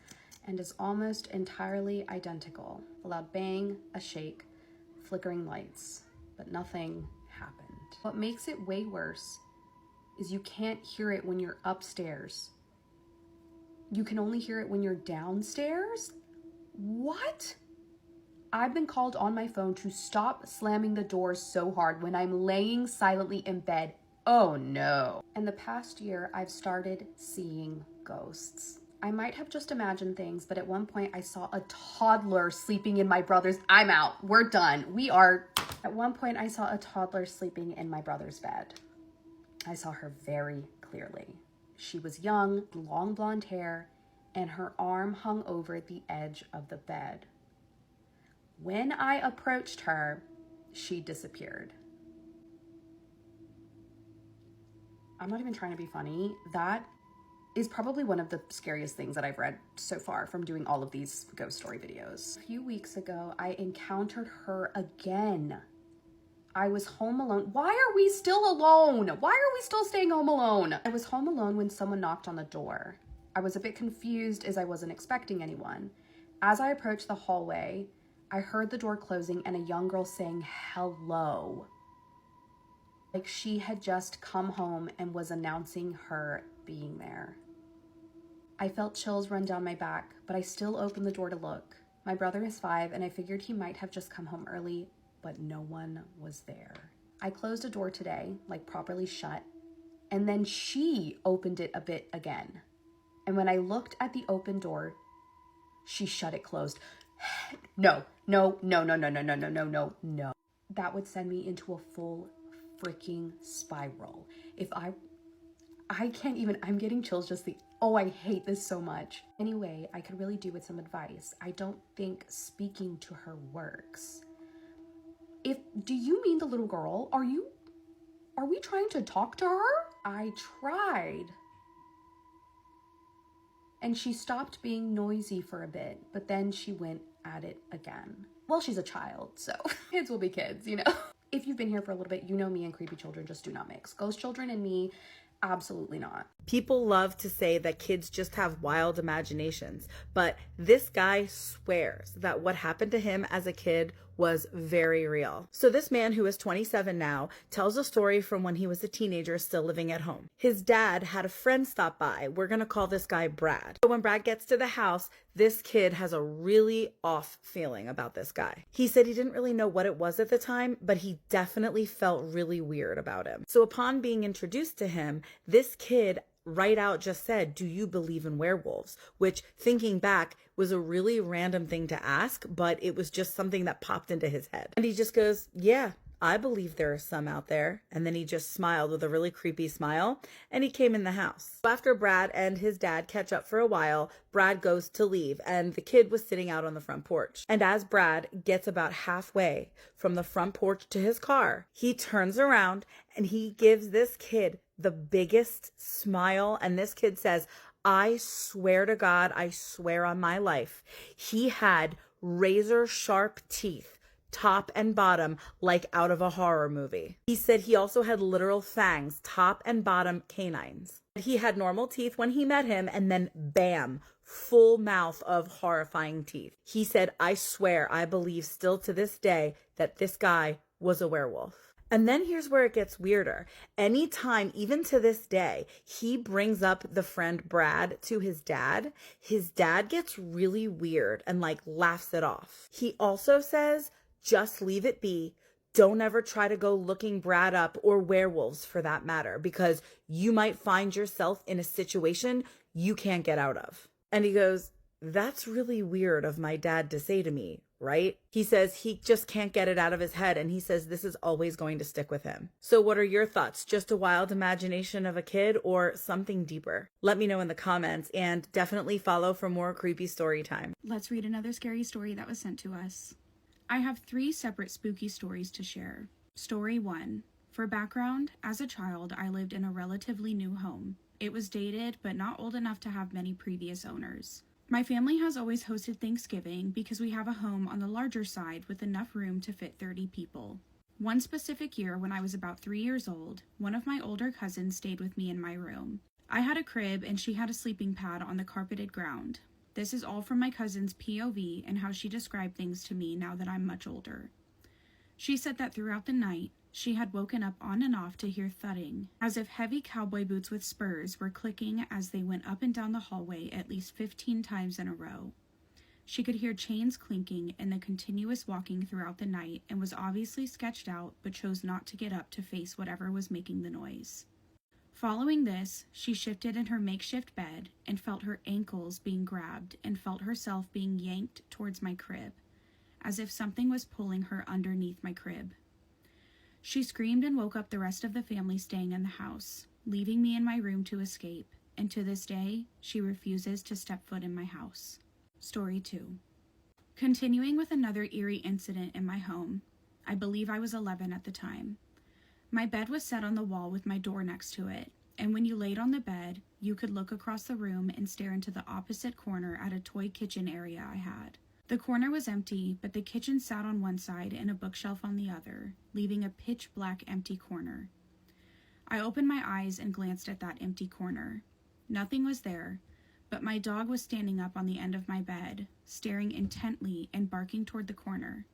Speaker 7: and is almost entirely identical. A loud bang, a shake, flickering lights, but nothing happened. What makes it way worse is you can't hear it when you're upstairs. You can only hear it when you're downstairs? What? I've been called on my phone to stop slamming the doors so hard when I'm laying silently in bed. Oh no. In the past year, I've started seeing ghosts. I might have just imagined things, but at one point I saw a toddler sleeping in my brother's. I'm out. We're done. At one point I saw a toddler sleeping in my brother's bed. I saw her very clearly. She was young, long blonde hair, and her arm hung over the edge of the bed. When I approached her, she disappeared. I'm not even trying to be funny. That is probably one of the scariest things that I've read so far from doing all of these ghost story videos. A few weeks ago, I encountered her again. I was home alone. Why are we still alone? Why are we still staying home alone? I was home alone when someone knocked on the door. I was a bit confused as I wasn't expecting anyone. As I approached the hallway, I heard the door closing and a young girl saying hello. Like she had just come home and was announcing her being there. I felt chills run down my back, but I still opened the door to look. My brother is 5 and I figured he might have just come home early, but no one was there. I closed a door today, like properly shut, and then she opened it a bit again. And when I looked at the open door, she shut it closed. No. That would send me into a full freaking spiral. If I I can't even, I'm getting chills just oh, I hate this so much. Anyway, I could really do with some advice. I don't think speaking to her works. Do you mean the little girl? Are we trying to talk to her? I tried. And she stopped being noisy for a bit, but then she went at it again. Well, she's a child, so kids will be kids, you know? If you've been here for a little bit, you know me and creepy children just do not mix. Ghost children and me, absolutely not.
Speaker 8: People love to say that kids just have wild imaginations, but this guy swears that what happened to him as a kid was very real. So this man, who is 27 now, tells a story from when he was a teenager still living at home. His dad had a friend stop by. We're gonna call this guy Brad. So when Brad gets to the house, this kid has a really off feeling about this guy. He said he didn't really know what it was at the time, but he definitely felt really weird about him. So upon being introduced to him, this kid right out just said, "Do you believe in werewolves?" Which, thinking back, was a really random thing to ask, but it was just something that popped into his head. And he just goes, "Yeah, I believe there are some out there." And then he just smiled with a really creepy smile, and he came in the house. After Brad and his dad catch up for a while, Brad goes to leave, and the kid was sitting out on the front porch. And as Brad gets about halfway from the front porch to his car, he turns around and he gives this kid the biggest smile. And this kid says, "I swear to God, I swear on my life, he had razor sharp teeth, top and bottom, like out of a horror movie." He said he also had literal fangs, top and bottom canines. He had normal teeth when he met him, and then bam, full mouth of horrifying teeth. He said, "I swear, I believe still to this day that this guy was a werewolf." And then here's where it gets weirder. Anytime, even to this day, he brings up the friend Brad to his dad gets really weird and like laughs it off. He also says, "Just leave it be. Don't ever try to go looking Brad up, or werewolves for that matter, because you might find yourself in a situation you can't get out of." And he goes, "That's really weird of my dad to say to me, right?" He says he just can't get it out of his head, and he says this is always going to stick with him. So what are your thoughts? Just a wild imagination of a kid or something deeper? Let me know in the comments, and definitely follow for more creepy story time.
Speaker 9: Let's read another scary story that was sent to us. I have 3 separate spooky stories to share. Story 1. For background, as a child, I lived in a relatively new home. It was dated, but not old enough to have many previous owners. My family has always hosted Thanksgiving because we have a home on the larger side with enough room to fit 30 people. One specific year, when I was about 3 years old, one of my older cousins stayed with me in my room. I had a crib and she had a sleeping pad on the carpeted ground. This is all from my cousin's POV and how she described things to me now that I'm much older. She said that throughout the night, she had woken up on and off to hear thudding, as if heavy cowboy boots with spurs were clicking as they went up and down the hallway at least 15 times in a row. She could hear chains clinking and the continuous walking throughout the night, and was obviously sketched out but chose not to get up to face whatever was making the noise. Following this, she shifted in her makeshift bed and felt her ankles being grabbed and felt herself being yanked towards my crib, as if something was pulling her underneath my crib. She screamed and woke up the rest of the family staying in the house, leaving me in my room to escape, and to this day, she refuses to step foot in my house. Story 2. Continuing with another eerie incident in my home. I believe I was 11 at the time. My bed was set on the wall with my door next to it, and when you laid on the bed, you could look across the room and stare into the opposite corner at a toy kitchen area I had. The corner was empty, but the kitchen sat on one side and a bookshelf on the other, leaving a pitch black empty corner. I opened my eyes and glanced at that empty corner. Nothing was there, but my dog was standing up on the end of my bed, staring intently and barking toward the corner.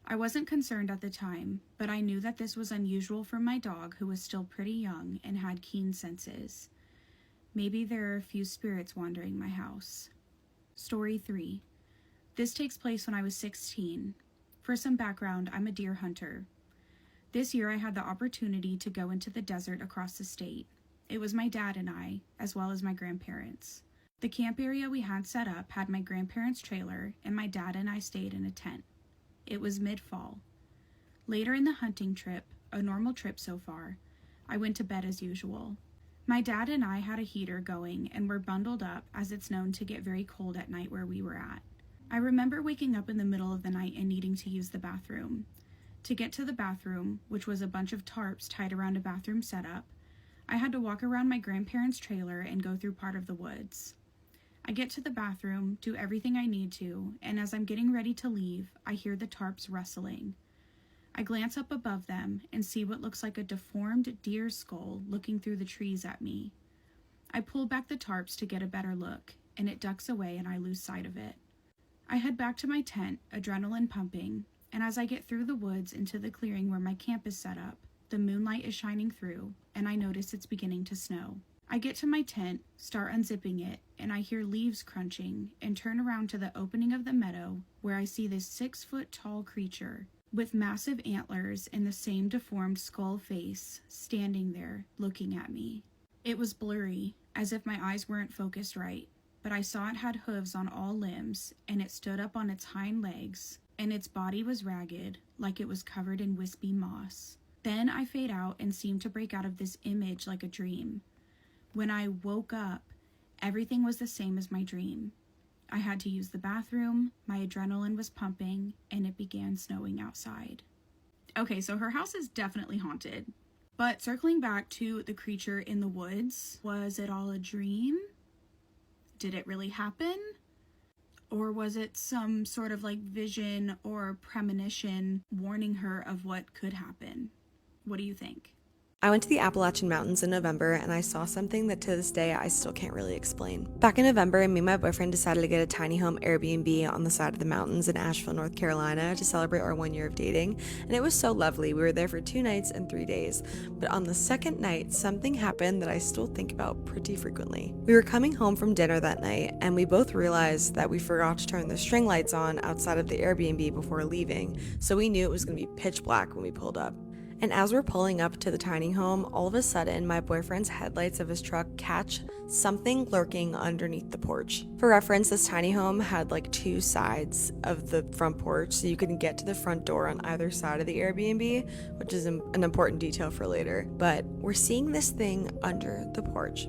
Speaker 9: I wasn't concerned at the time, but I knew that this was unusual for my dog, who was still pretty young and had keen senses. Maybe there are a few spirits wandering my house. Story 3. This takes place when I was 16. For some background, I'm a deer hunter. This year I had the opportunity to go into the desert across the state. It was my dad and I, as well as my grandparents. The camp area we had set up had my grandparents' trailer, and my dad and I stayed in a tent. It was mid-fall. Later in the hunting trip, a normal trip so far, I went to bed as usual. My dad and I had a heater going and were bundled up, as it's known to get very cold at night where we were at. I remember waking up in the middle of the night and needing to use the bathroom. To get to the bathroom, which was a bunch of tarps tied around a bathroom setup, I had to walk around my grandparents' trailer and go through part of the woods. I get to the bathroom, do everything I need to, and as I'm getting ready to leave, I hear the tarps rustling. I glance up above them and see what looks like a deformed deer skull looking through the trees at me. I pull back the tarps to get a better look, and it ducks away and I lose sight of it. I head back to my tent, adrenaline pumping, and as I get through the woods into the clearing where my camp is set up, the moonlight is shining through, and I notice it's beginning to snow. I get to my tent, start unzipping it, and I hear leaves crunching, and turn around to the opening of the meadow, where I see this 6-foot-tall creature, with massive antlers and the same deformed skull face, standing there, looking at me. It was blurry, as if my eyes weren't focused right, but I saw it had hooves on all limbs, and it stood up on its hind legs, and its body was ragged, like it was covered in wispy moss. Then I fade out and seemed to break out of this image like a dream. When I woke up, everything was the same as my dream. I had to use the bathroom, my adrenaline was pumping, and it began snowing outside. Okay, so her house is definitely haunted. But circling back to the creature in the woods, was it all a dream? Did it really happen? Or was it some sort of like vision or premonition warning her of what could happen? What do you think?
Speaker 4: I went to the Appalachian Mountains in November and I saw something that to this day I still can't really explain. Back in November, me and my boyfriend decided to get a tiny home Airbnb on the side of the mountains in Asheville, North Carolina to celebrate our 1 year of dating, and it was so lovely. We were there for 2 nights and 3 days, but on the second night, something happened that I still think about pretty frequently. We were coming home from dinner that night and we both realized that we forgot to turn the string lights on outside of the Airbnb before leaving, so we knew it was going to be pitch black when we pulled up. And as we're pulling up to the tiny home, all of a sudden, my boyfriend's headlights of his truck catch something lurking underneath the porch. For reference, this tiny home had like 2 sides of the front porch, so you could get to the front door on either side of the Airbnb, which is an important detail for later. But we're seeing this thing under the porch,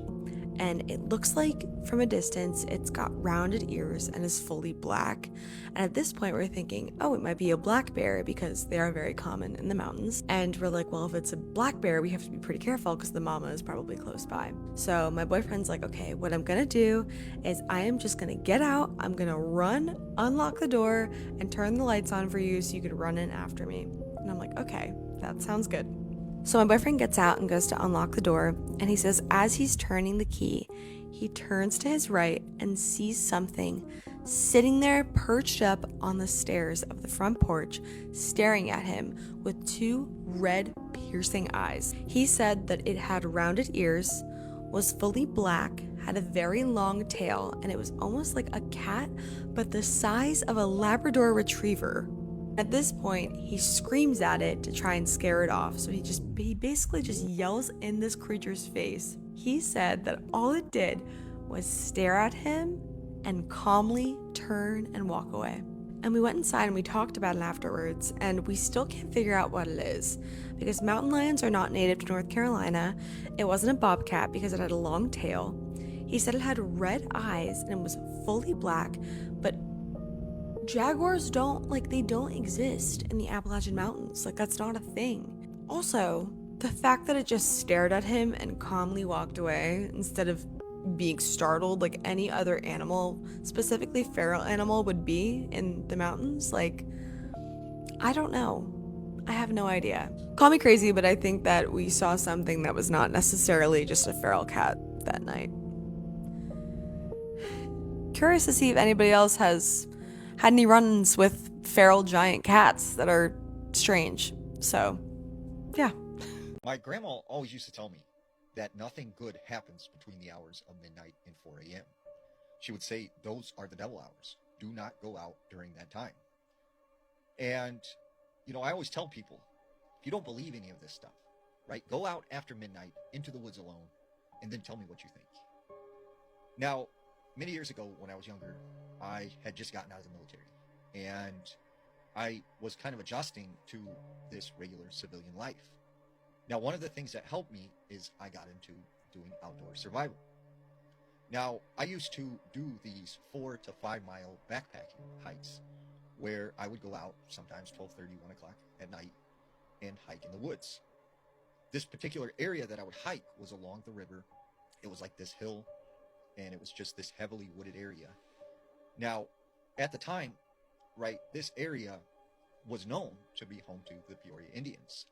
Speaker 4: and it looks like from a distance it's got rounded ears and is fully black. And at this point we're thinking, oh, it might be a black bear because they are very common in the mountains. And we're like, well, if it's a black bear, we have to be pretty careful because the mama is probably close by. So my boyfriend's like, okay, what I'm gonna do is I am just gonna get out, I'm gonna run, unlock the door, and turn the lights on for you so you could run in after me. And I'm like, okay, that sounds good. So my boyfriend gets out and goes to unlock the door, and he says as he's turning the key, he turns to his right and sees something sitting there perched up on the stairs of the front porch, staring at him with 2 red piercing eyes. He said that it had rounded ears, was fully black, had a very long tail, and it was almost like a cat, but the size of a Labrador retriever. At this point, he screams at it to try and scare it off, so he basically just yells in this creature's face. He said that all it did was stare at him and calmly turn and walk away. And we went inside and we talked about it afterwards, and we still can't figure out what it is, because mountain lions are not native to North Carolina. It wasn't a bobcat because it had a long tail. He said it had red eyes and it was fully black, but jaguars don't exist in the Appalachian Mountains. Like, that's not a thing. Also, the fact that it just stared at him and calmly walked away instead of being startled like any other animal, specifically feral animal, would be in the mountains, like, I don't know. I have no idea. Call me crazy, but I think that we saw something that was not necessarily just a feral cat that night. Curious to see if anybody else has had any run-ins with feral giant cats that are strange. So, yeah.
Speaker 10: My grandma always used to tell me that nothing good happens between the hours of midnight and 4 a.m. She would say, those are the devil hours. Do not go out during that time. And, I always tell people, if you don't believe any of this stuff, right, go out after midnight into the woods alone and then tell me what you think. Now, many years ago when I was younger, I had just gotten out of the military, and I was kind of adjusting to this regular civilian life. Now, one of the things that helped me is I got into doing outdoor survival. Now, I used to do these 4 to 5 mile backpacking hikes where I would go out sometimes 12:30, 1 o'clock at night and hike in the woods. This particular area that I would hike was along the river. It was like this hill, and it was just this heavily wooded area. Now, at the time, right, this area was known to be home to the Peoria Indians.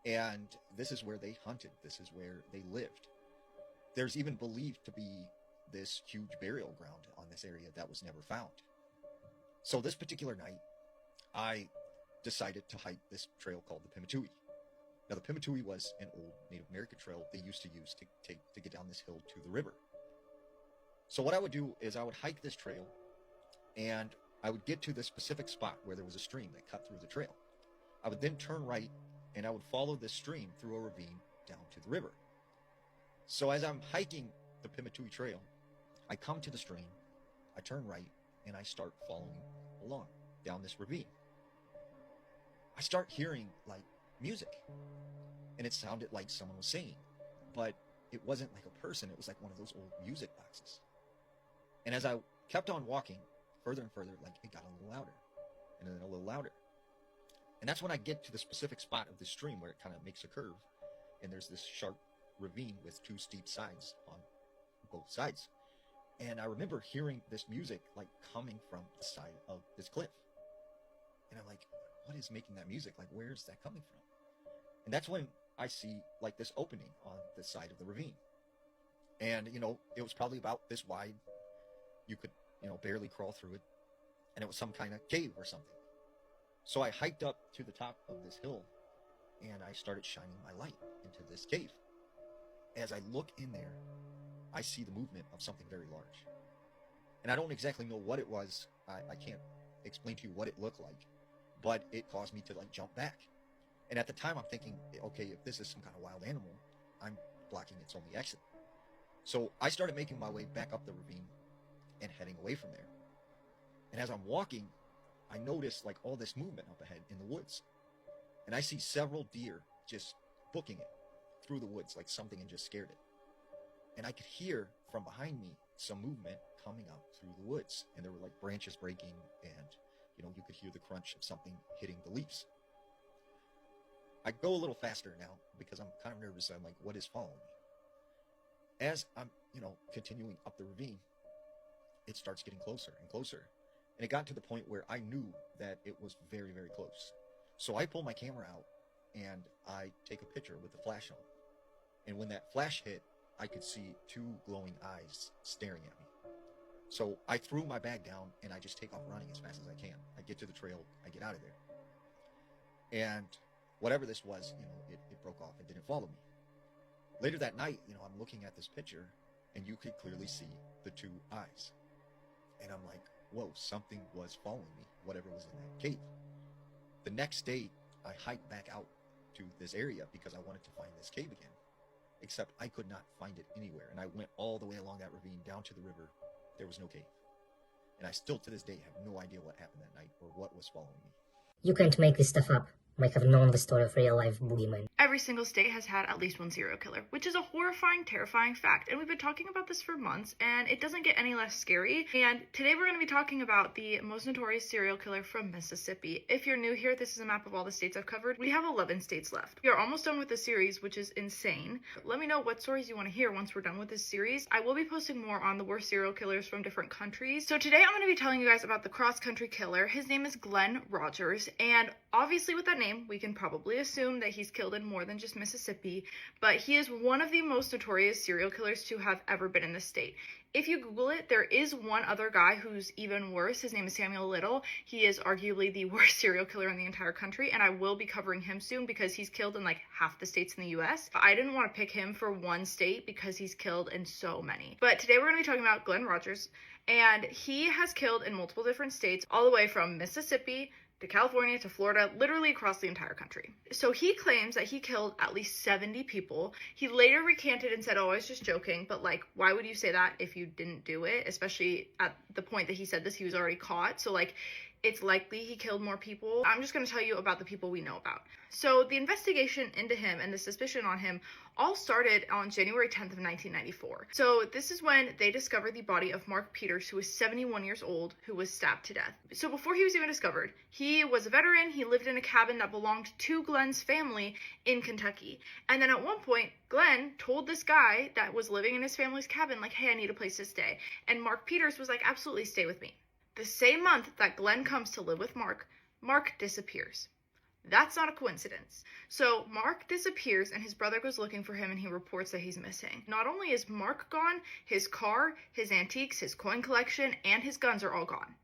Speaker 10: And this is where they hunted. This is where they lived. There's even believed to be this huge burial ground on this area that was never found. So this particular night, I decided to hike this trail called the Pimatui. Now, the Pimatui was an old Native American trail they used to use to get down this hill to the river. So what I would do is I would hike this trail, and I would get to this specific spot where there was a stream that cut through the trail. I would then turn right, and I would follow this stream through a ravine down to the river. So as I'm hiking the Pimatui Trail, I come to the stream, I turn right, and I start following along down this ravine. I start hearing like music, and it sounded like someone was singing, but it wasn't like a person. It was like one of those old music boxes. And as I kept on walking further and further, like it got a little louder, and then a little louder. And that's when I get to the specific spot of the stream where it kind of makes a curve, and there's this sharp ravine with 2 steep sides on both sides. And I remember hearing this music like coming from the side of this cliff. And I'm like, what is making that music? Like, where is that coming from? And that's when I see like this opening on the side of the ravine. And, you know, it was probably about this wide. You could, you know, barely crawl through it. And it was some kind of cave or something. So I hiked up to the top of this hill, and I started shining my light into this cave. As I look in there, I see the movement of something very large. And I don't exactly know what it was. I can't explain to you what it looked like, but it caused me to like jump back. And at the time I'm thinking, okay, if this is some kind of wild animal, I'm blocking its only exit. So I started making my way back up the ravine and heading away from there. And as I'm walking, I notice like all this movement up ahead in the woods. And I see several deer just booking it through the woods like something had just scared it. And I could hear from behind me some movement coming up through the woods. And there were like branches breaking, and you know, you could hear the crunch of something hitting the leaves. I go a little faster now because I'm kind of nervous. I'm like, what is following me? As I'm, you know, continuing up the ravine, it starts getting closer and closer. And it got to the point where I knew that it was very, very close. So I pull my camera out and I take a picture with the flash on. And when that flash hit, I could see 2 glowing eyes staring at me. So I threw my bag down and I just take off running as fast as I can. I get to the trail, I get out of there. And whatever this was, you know, it broke off and didn't follow me. Later that night, you know, I'm looking at this picture and you could clearly see the 2 eyes. And I'm like, whoa, something was following me, whatever was in that cave. The next day, I hiked back out to this area because I wanted to find this cave again. Except I could not find it anywhere. And I went all the way along that ravine down to the river. There was no cave. And I still to this day have no idea what happened that night or what was following me.
Speaker 11: You can't make this stuff up. Might have known the story of real-life boogeyman.
Speaker 12: Every single state has had at least one serial killer, which is a horrifying, terrifying fact. And we've been talking about this for months, and it doesn't get any less scary. And today we're going to be talking about the most notorious serial killer from Mississippi. If you're new here, this is a map of all the states I've covered. We have 11 states left. We are almost done with the series, which is insane. Let me know what stories you want to hear once we're done with this series. I will be posting more on the worst serial killers from different countries. So today I'm going to be telling you guys about the cross-country killer. His name is Glenn Rogers, and obviously with that name, we can probably assume that he's killed in more than just Mississippi, but he is one of the most notorious serial killers to have ever been in the state. If you Google it, there is one other guy who's even worse. His name is Samuel Little. He is arguably the worst serial killer in the entire country, and I will be covering him soon because he's killed in like half the states in the US. But I didn't want to pick him for one state because he's killed in so many. But today we're going to be talking about Glenn Rogers, and he has killed in multiple different states, all the way from Mississippi to California to Florida, literally across the entire country. So he claims that he killed at least 70 people. He later recanted and said, oh, I was just joking, but like, why would you say that if you didn't do it? Especially at the point that he said this, he was already caught. So like, It's likely he killed more people. I'm just going to tell you about the people we know about. So the investigation into him and the suspicion on him all started on January 10th of 1994. So this is when they discovered the body of Mark Peters, who was 71 years old, who was stabbed to death. So before he was even discovered, he was a veteran. He lived in a cabin that belonged to Glenn's family in Kentucky. And then at one point, Glenn told this guy that was living in his family's cabin, like, hey, I need a place to stay. And Mark Peters was like, absolutely, stay with me. The same month that Glenn comes to live with Mark, Mark disappears. That's not a coincidence. So Mark disappears and his brother goes looking for him and he reports that he's missing. Not only is Mark gone, his car, his antiques, his coin collection, and his guns are all gone.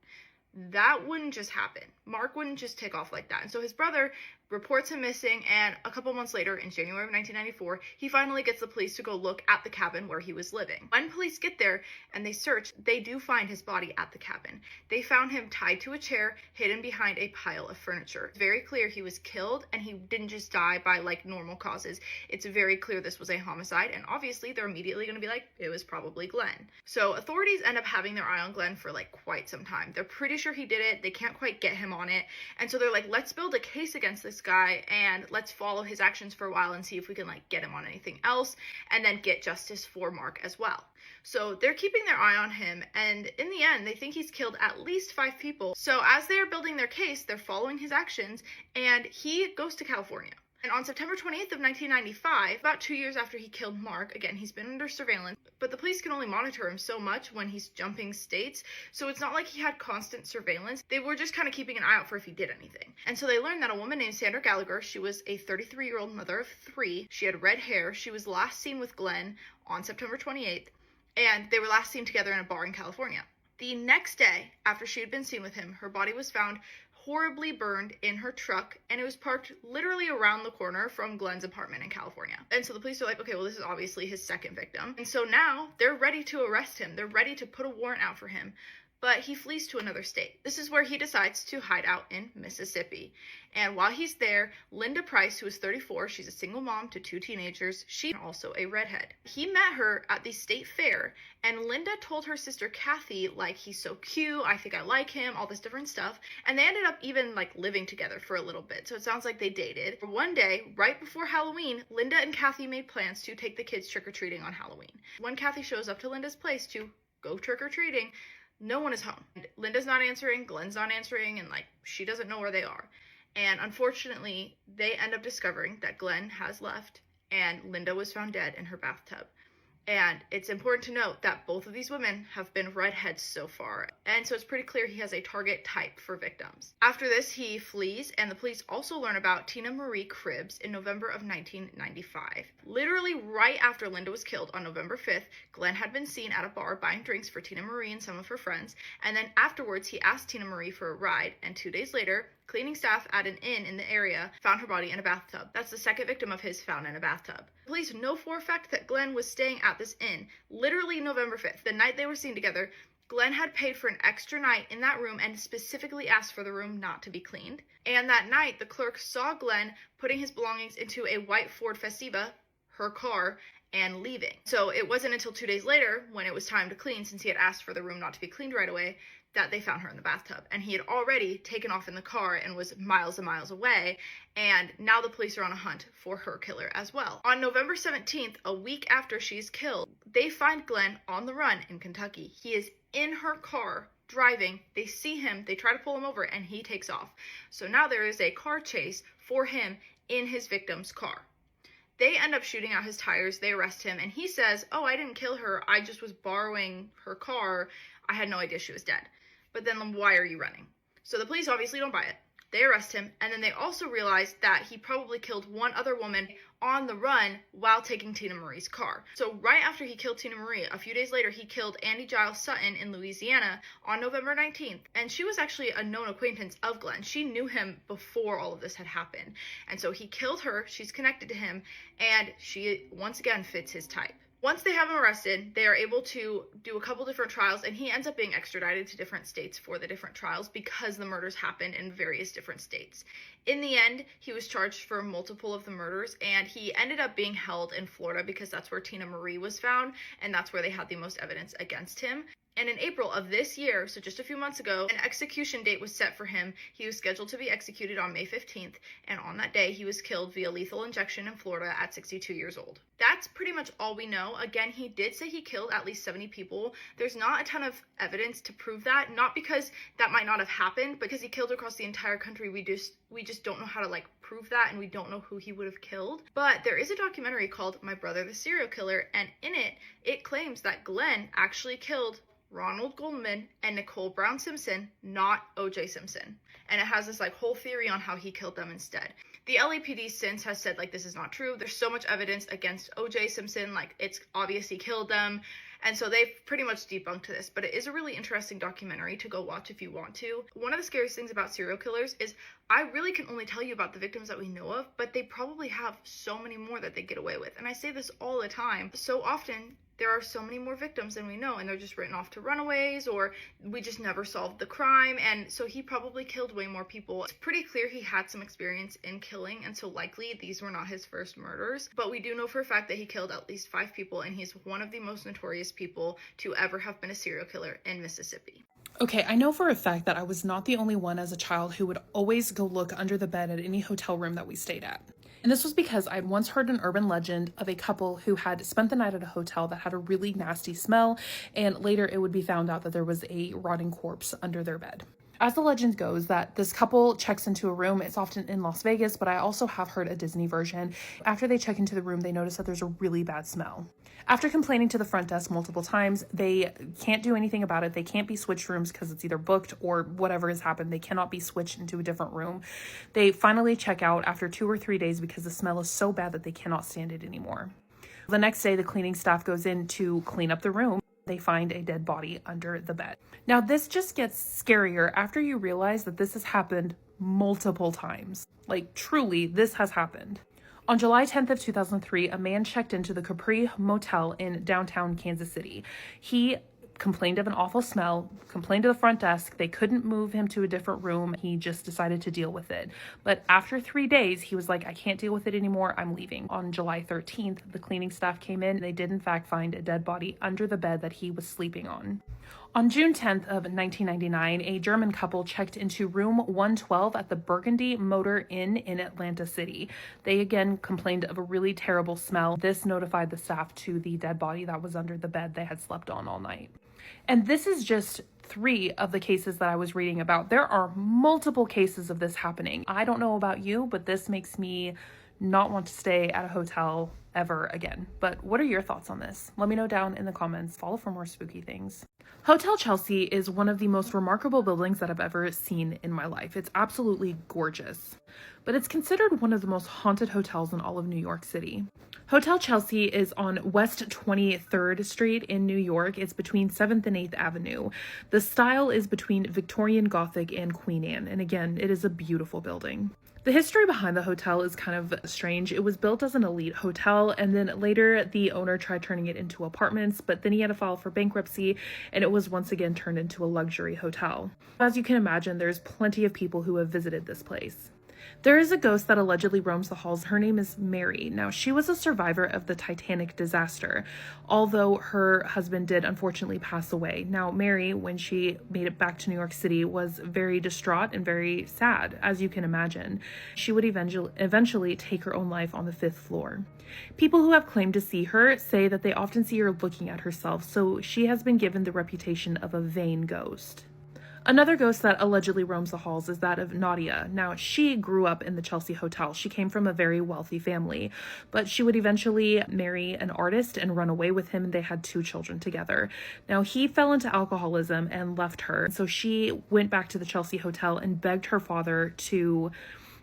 Speaker 12: That wouldn't just happen. Mark wouldn't just take off like that. And so his brother reports him missing, and a couple months later, in January of 1994, he finally gets the police to go look at the cabin where he was living. When police get there and they search, they do find his body at the cabin. They found him tied to a chair, hidden behind a pile of furniture. It's very clear he was killed, and he didn't just die by like normal causes. It's very clear this was a homicide, and obviously they're immediately going to be like, it was probably Glenn. So authorities end up having their eye on Glenn for like quite some time. They're pretty sure he did it. They can't quite get him on it. And so they're like, let's build a case against this guy and let's follow his actions for a while and see if we can like get him on anything else and then get justice for Mark as well. So they're keeping their eye on him, and in the end, they think he's killed at least 5 people. So as they're building their case, they're following his actions, and he goes to California. And on September 28th of 1995, about 2 years after he killed Mark, again, he's been under surveillance, but the police can only monitor him so much when he's jumping states, so it's not like he had constant surveillance. They were just kind of keeping an eye out for if he did anything. And so they learned that a woman named Sandra Gallagher, she was a 33-year-old mother of 3, she had red hair, she was last seen with Glenn on September 28th, and they were last seen together in a bar in California. The next day, after she had been seen with him, her body was found horribly burned in her truck, and it was parked literally around the corner from Glenn's apartment in California. And so the police are like, okay, well, this is obviously his second victim. And so now they're ready to arrest him. They're ready to put a warrant out for him. But he flees to another state. This is where he decides to hide out in Mississippi. And while he's there, Linda Price, who is 34, she's a single mom to 2 teenagers, she's also a redhead. He met her at the state fair, and Linda told her sister Kathy, like, he's so cute, I think I like him, all this different stuff. And they ended up even, like, living together for a little bit, so it sounds like they dated. One day, right before Halloween, Linda and Kathy made plans to take the kids trick-or-treating on Halloween. When Kathy shows up to Linda's place to go trick-or-treating, no one is home. Linda's not answering, Glenn's not answering, and like she doesn't know where they are. And unfortunately, they end up discovering that Glenn has left and Linda was found dead in her bathtub. And it's important to note that both of these women have been redheads so far. And so it's pretty clear he has a target type for victims. After this, he flees, and the police also learn about Tina Marie Cribbs in November of 1995. Literally right after Linda was killed on November 5th, Glenn had been seen at a bar buying drinks for Tina Marie and some of her friends. And then afterwards, he asked Tina Marie for a ride. And 2 days later, cleaning staff at an inn in the area found her body in a bathtub. That's the second victim of his found in a bathtub. Police know for a fact that Glenn was staying at this inn, literally November 5th, the night they were seen together. Glenn had paid for an extra night in that room and specifically asked for the room not to be cleaned. And that night, the clerk saw Glenn putting his belongings into a white Ford Festiva, her car, and leaving. So it wasn't until 2 days later, when it was time to clean, since he had asked for the room not to be cleaned right away, that they found her in the bathtub. And he had already taken off in the car and was miles and miles away, and now the police are on a hunt for her killer as well. On November 17th, a week after she's killed, they find Glenn on the run in Kentucky. He is in her car driving. They see him, they try to pull him over, and he takes off. So now there is a car chase for him in his victim's car. They end up shooting out his tires, they arrest him, and he says, oh, I didn't kill her, I just was borrowing her car, I had no idea she was dead. But then why are you running? So the police obviously don't buy it. They arrest him, and then they also realize that he probably killed one other woman on the run while taking Tina Marie's car. So right after he killed Tina Marie, a few days later, he killed Andy Giles Sutton in Louisiana on November 19th. And she was actually a known acquaintance of Glenn. She knew him before all of this had happened. And so he killed her, she's connected to him, and she once again fits his type. Once they have him arrested, they are able to do a couple different trials, and he ends up being extradited to different states for the different trials because the murders happened in various different states. In the end, he was charged for multiple of the murders, and he ended up being held in Florida because that's where Tina Marie was found, and that's where they had the most evidence against him. And in April of this year, so just a few months ago, an execution date was set for him. He was scheduled to be executed on May 15th, and on that day, he was killed via lethal injection in Florida at 62 years old. That's pretty much all we know. Again, he did say he killed at least 70 people. There's not a ton of evidence to prove that, not because that might not have happened, because he killed across the entire country. We just don't know how to prove that, and we don't know who he would have killed. But there is a documentary called My Brother the Serial Killer, and in it claims that Glenn actually killed Ronald Goldman and Nicole Brown Simpson, not O.J. Simpson. And it has this whole theory on how he killed them instead. The LAPD since has said this is not true. There's so much evidence against O.J. Simpson, it's obvious he killed them. And so they've pretty much debunked this, but it is a really interesting documentary to go watch if you want to. One of the scariest things about serial killers is I really can only tell you about the victims that we know of, but they probably have so many more that they get away with. And I say this all the time. So often there are so many more victims than we know, and they're just written off to runaways, or we just never solved the crime. And so he probably killed way more people. It's pretty clear he had some experience in killing, and so likely these were not his first murders. But we do know for a fact that he killed at least 5 people, and he's one of the most notorious people to ever have been a serial killer in Mississippi.
Speaker 13: Okay, I know for a fact that I was not the only one as a child who would always go look under the bed at any hotel room that we stayed at. And this was because I'd once heard an urban legend of a couple who had spent the night at a hotel that had a really nasty smell, and later it would be found out that there was a rotting corpse under their bed. As the legend goes, that this couple checks into a room. It's often in Las Vegas, but I also have heard a Disney version. After they check into the room, they notice that there's a really bad smell. After complaining to the front desk multiple times, they can't do anything about it. They can't be switched rooms because it's either booked or whatever has happened. They cannot be switched into a different room. They finally check out after 2 or 3 days because the smell is so bad that they cannot stand it anymore. The next day, the cleaning staff goes in to clean up the room. They find a dead body under the bed. Now, this just gets scarier after you realize that this has happened multiple times. Truly, this has happened. On July 10th of 2003, a man checked into the Capri Motel in downtown Kansas City. He complained of an awful smell, complained to the front desk. They couldn't move him to a different room. He just decided to deal with it. But after 3 days, he was like, I can't deal with it anymore. I'm leaving. On July 13th, the cleaning staff came in. They did in fact find a dead body under the bed that he was sleeping on. On June 10th of 1999, a German couple checked into room 112 at the Burgundy Motor Inn in Atlantic City. They again complained of a really terrible smell. This notified the staff to the dead body that was under the bed they had slept on all night. And this is just 3 of the cases that I was reading about. There are multiple cases of this happening. I don't know about you, but this makes me not want to stay at a hotel ever again. But what are your thoughts on this? Let me know down in the comments. Follow for more spooky things. Hotel Chelsea is one of the most remarkable buildings that I've ever seen in my life. It's absolutely gorgeous, but it's considered one of the most haunted hotels in all of New York City. Hotel Chelsea is on West 23rd Street in New York. It's between 7th and 8th Avenue. The style is between Victorian Gothic and Queen Anne, and again, it is a beautiful building. The history behind the hotel is kind of strange. It was built as an elite hotel, and then later the owner tried turning it into apartments, but then he had to file for bankruptcy, and it was once again turned into a luxury hotel. As you can imagine, there's plenty of people who have visited this place. There is a ghost that allegedly roams the halls. Her name is Mary. Now, she was a survivor of the Titanic disaster, although her husband did unfortunately pass away. Now, Mary, when she made it back to New York City, was very distraught and very sad, as you can imagine. She would eventually take her own life on the 5th floor. People who have claimed to see her say that they often see her looking at herself, so she has been given the reputation of a vain ghost. Another ghost that allegedly roams the halls is that of Nadia. Now, she grew up in the Chelsea Hotel. She came from a very wealthy family, but she would eventually marry an artist and run away with him, and they had 2 children together. Now, he fell into alcoholism and left her, so she went back to the Chelsea Hotel and begged her father to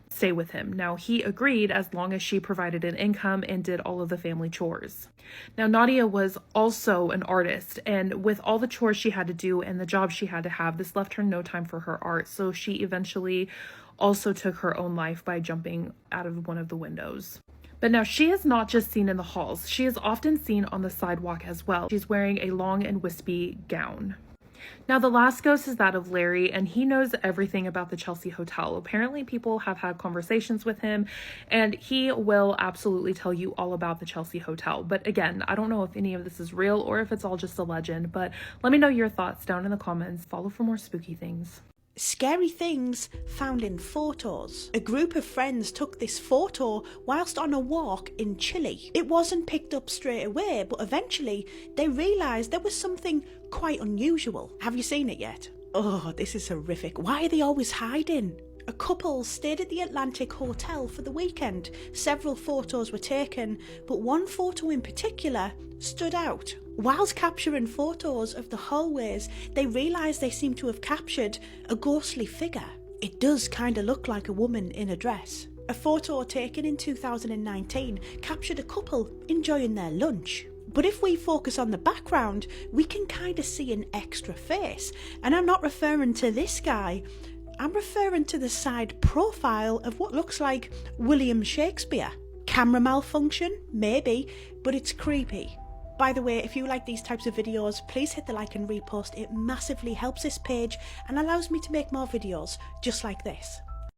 Speaker 13: stay with him. Now, he agreed as long as she provided an income and did all of the family chores. Now, Nadia was also an artist, and with all the chores she had to do and the job she had to have, this left her no time for her art, so she eventually also took her own life by jumping out of one of the windows. But now, she is not just seen in the halls. She is often seen on the sidewalk as well. She's wearing a long and wispy gown. Now, the last ghost is that of Larry, and he knows everything about the Chelsea Hotel. Apparently, people have had conversations with him, and he will absolutely tell you all about the Chelsea Hotel. But again, I don't know if any of this is real or if it's all just a legend, but let me know your thoughts down in the comments. Follow for more spooky things.
Speaker 14: Scary things found in photos. A group of friends took this photo whilst on a walk in Chile. It wasn't picked up straight away, but eventually they realised there was something quite unusual. Have you seen it yet? Oh, this is horrific. Why are they always hiding? A couple stayed at the Atlantic Hotel for the weekend. Several photos were taken, but one photo in particular stood out. Whilst capturing photos of the hallways, they realised they seemed to have captured a ghostly figure. It does kind of look like a woman in a dress. A photo taken in 2019 captured a couple enjoying their lunch. But if we focus on the background, we can kind of see an extra face. And I'm not referring to this guy, I'm referring to the side profile of what looks like William Shakespeare. Camera malfunction? Maybe, but it's creepy. By the way, if you like these types of videos, please hit the like and repost. It massively helps this page and allows me to make more videos just like this.